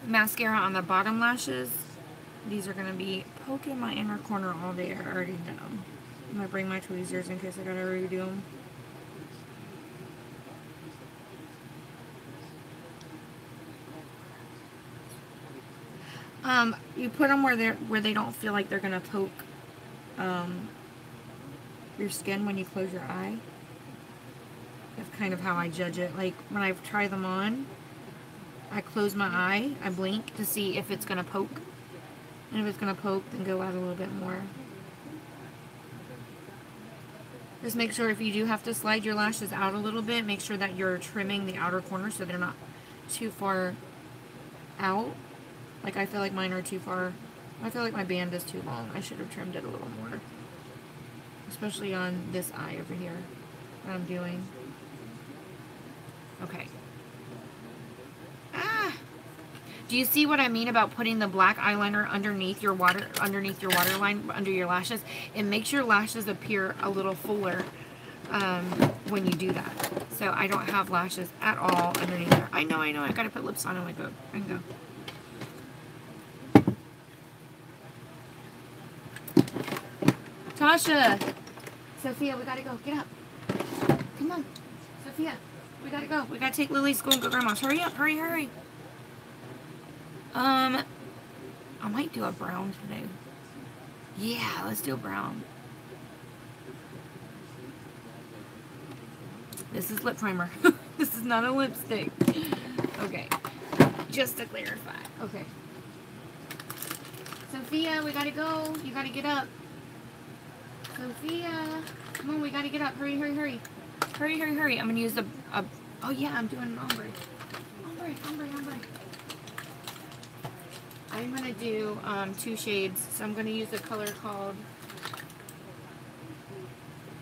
mascara on the bottom lashes. These are going to be poking my inner corner all day. I already know. I'm going to bring my tweezers in case I got to redo them. You put them where they don't feel like they're going to poke your skin when you close your eye. That's kind of how I judge it. Like, when I try them on, I close my eye, I blink to see if it's going to poke. And if it's going to poke, then go out a little bit more. Just make sure if you do have to slide your lashes out a little bit, make sure that you're trimming the outer corner so they're not too far out. Like, I feel like mine are too far. I feel like my band is too long. I should have trimmed it a little more. Especially on this eye over here that I'm doing. Okay. Ah! Do you see what I mean about putting the black eyeliner underneath your waterline, under your lashes? It makes your lashes appear a little fuller when you do that. So I don't have lashes at all underneath there. I know. I gotta put lips on and go. I can go. Tasha! Sophia, we gotta go. Get up. Come on. Sophia, we gotta go. We gotta take Lily to school and go to Grandma's. Hurry up. Hurry. I might do a brown today. Yeah, let's do a brown. This is lip primer. This is not a lipstick. Okay. Just to clarify. Okay. Sophia, we gotta go. You gotta get up. Sophia, come on, we gotta get up. Hurry. Hurry. I'm gonna use oh yeah, I'm doing an ombre. Ombre. I'm gonna do 2 shades. So I'm gonna use a color called,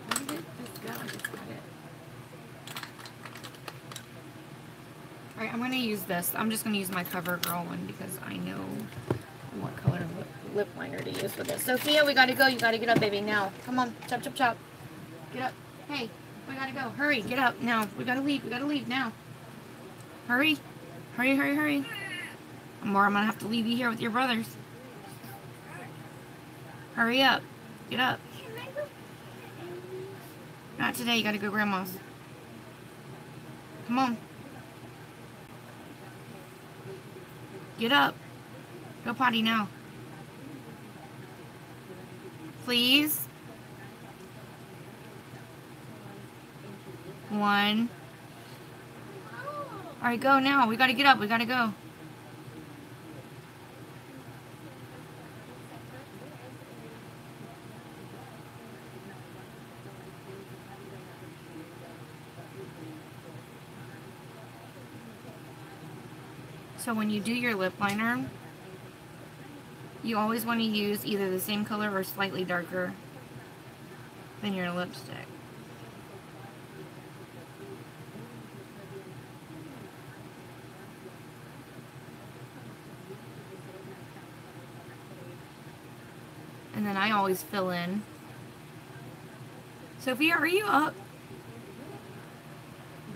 where did this go? I just got it. Alright, I'm gonna use this. I'm just gonna use my CoverGirl one because I know what color lip liner to use for this. Sophia, we gotta go. You gotta get up, baby, now. Come on. Chop. Get up. Hey, we gotta go. Hurry, get up now. We gotta leave now. Hurry. Or I'm gonna have to leave you here with your brothers. Hurry up. Get up. Not today. You gotta go to Grandma's. Come on. Get up. Go potty now. Please. 1. Alright, go now. We gotta get up. We gotta go. So when you do your lip liner, you always want to use either the same color or slightly darker than your lipstick. And then I always fill in. Sophia, are you up?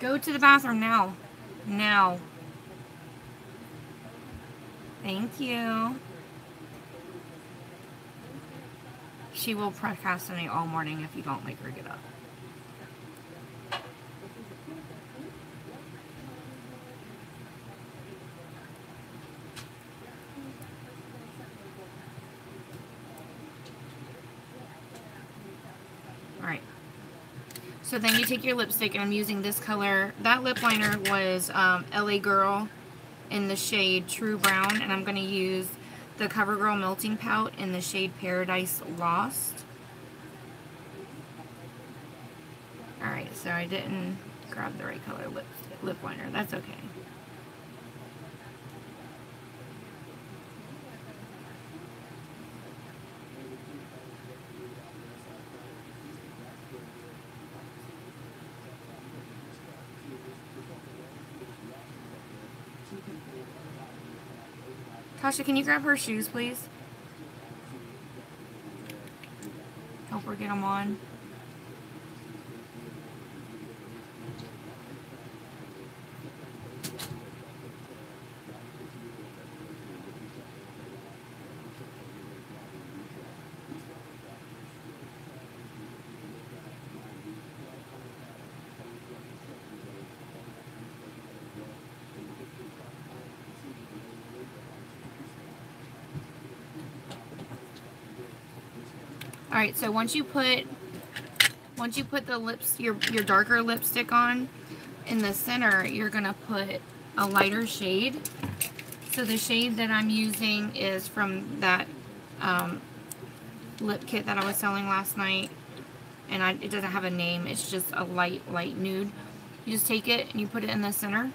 Go to the bathroom now. Now. Thank you. She will procrastinate all morning if you don't make her get up. Alright. So then you take your lipstick, and I'm using this color. That lip liner was LA Girl in the shade True Brown, and I'm going to use the CoverGirl Melting Pout in the shade Paradise Lost. Alright, so I didn't grab the right color lip liner. That's okay. Tasha, can you grab her shoes, please? Help her get them on. Alright, so once you put the your darker lipstick on, in the center you're gonna put a lighter shade. So the shade that I'm using is from that lip kit that I was selling last night, and it doesn't have a name, it's just a light nude. You just take it and you put it in the center.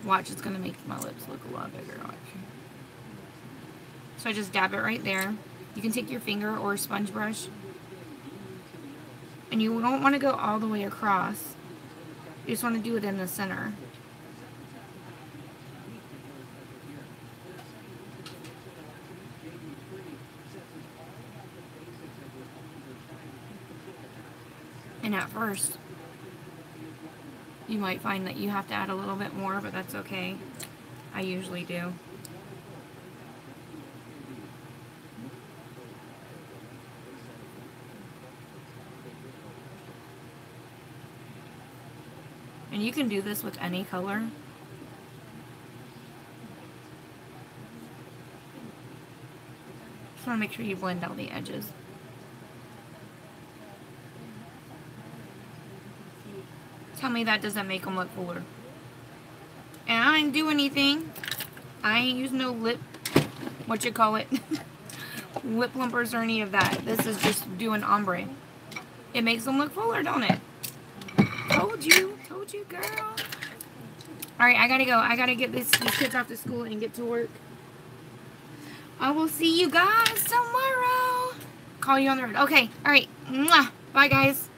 Watch, it's gonna make my lips look a lot bigger. Watch. So I just dab it right there. You can take your finger or a sponge brush, and you don't want to go all the way across. You just want to do it in the center. And at first, you might find that you have to add a little bit more, but that's okay. I usually do. And you can do this with any color. Just want to make sure you blend out the edges. Tell me that doesn't make them look fuller. And I didn't do anything. I ain't used no lip, lip plumpers or any of that. This is just doing ombre. It makes them look fuller, don't it? Told you, girl. Alright, I gotta go. I gotta get these kids off to school and get to work. I will see you guys tomorrow. Call you on the road. Okay, alright. Bye, guys.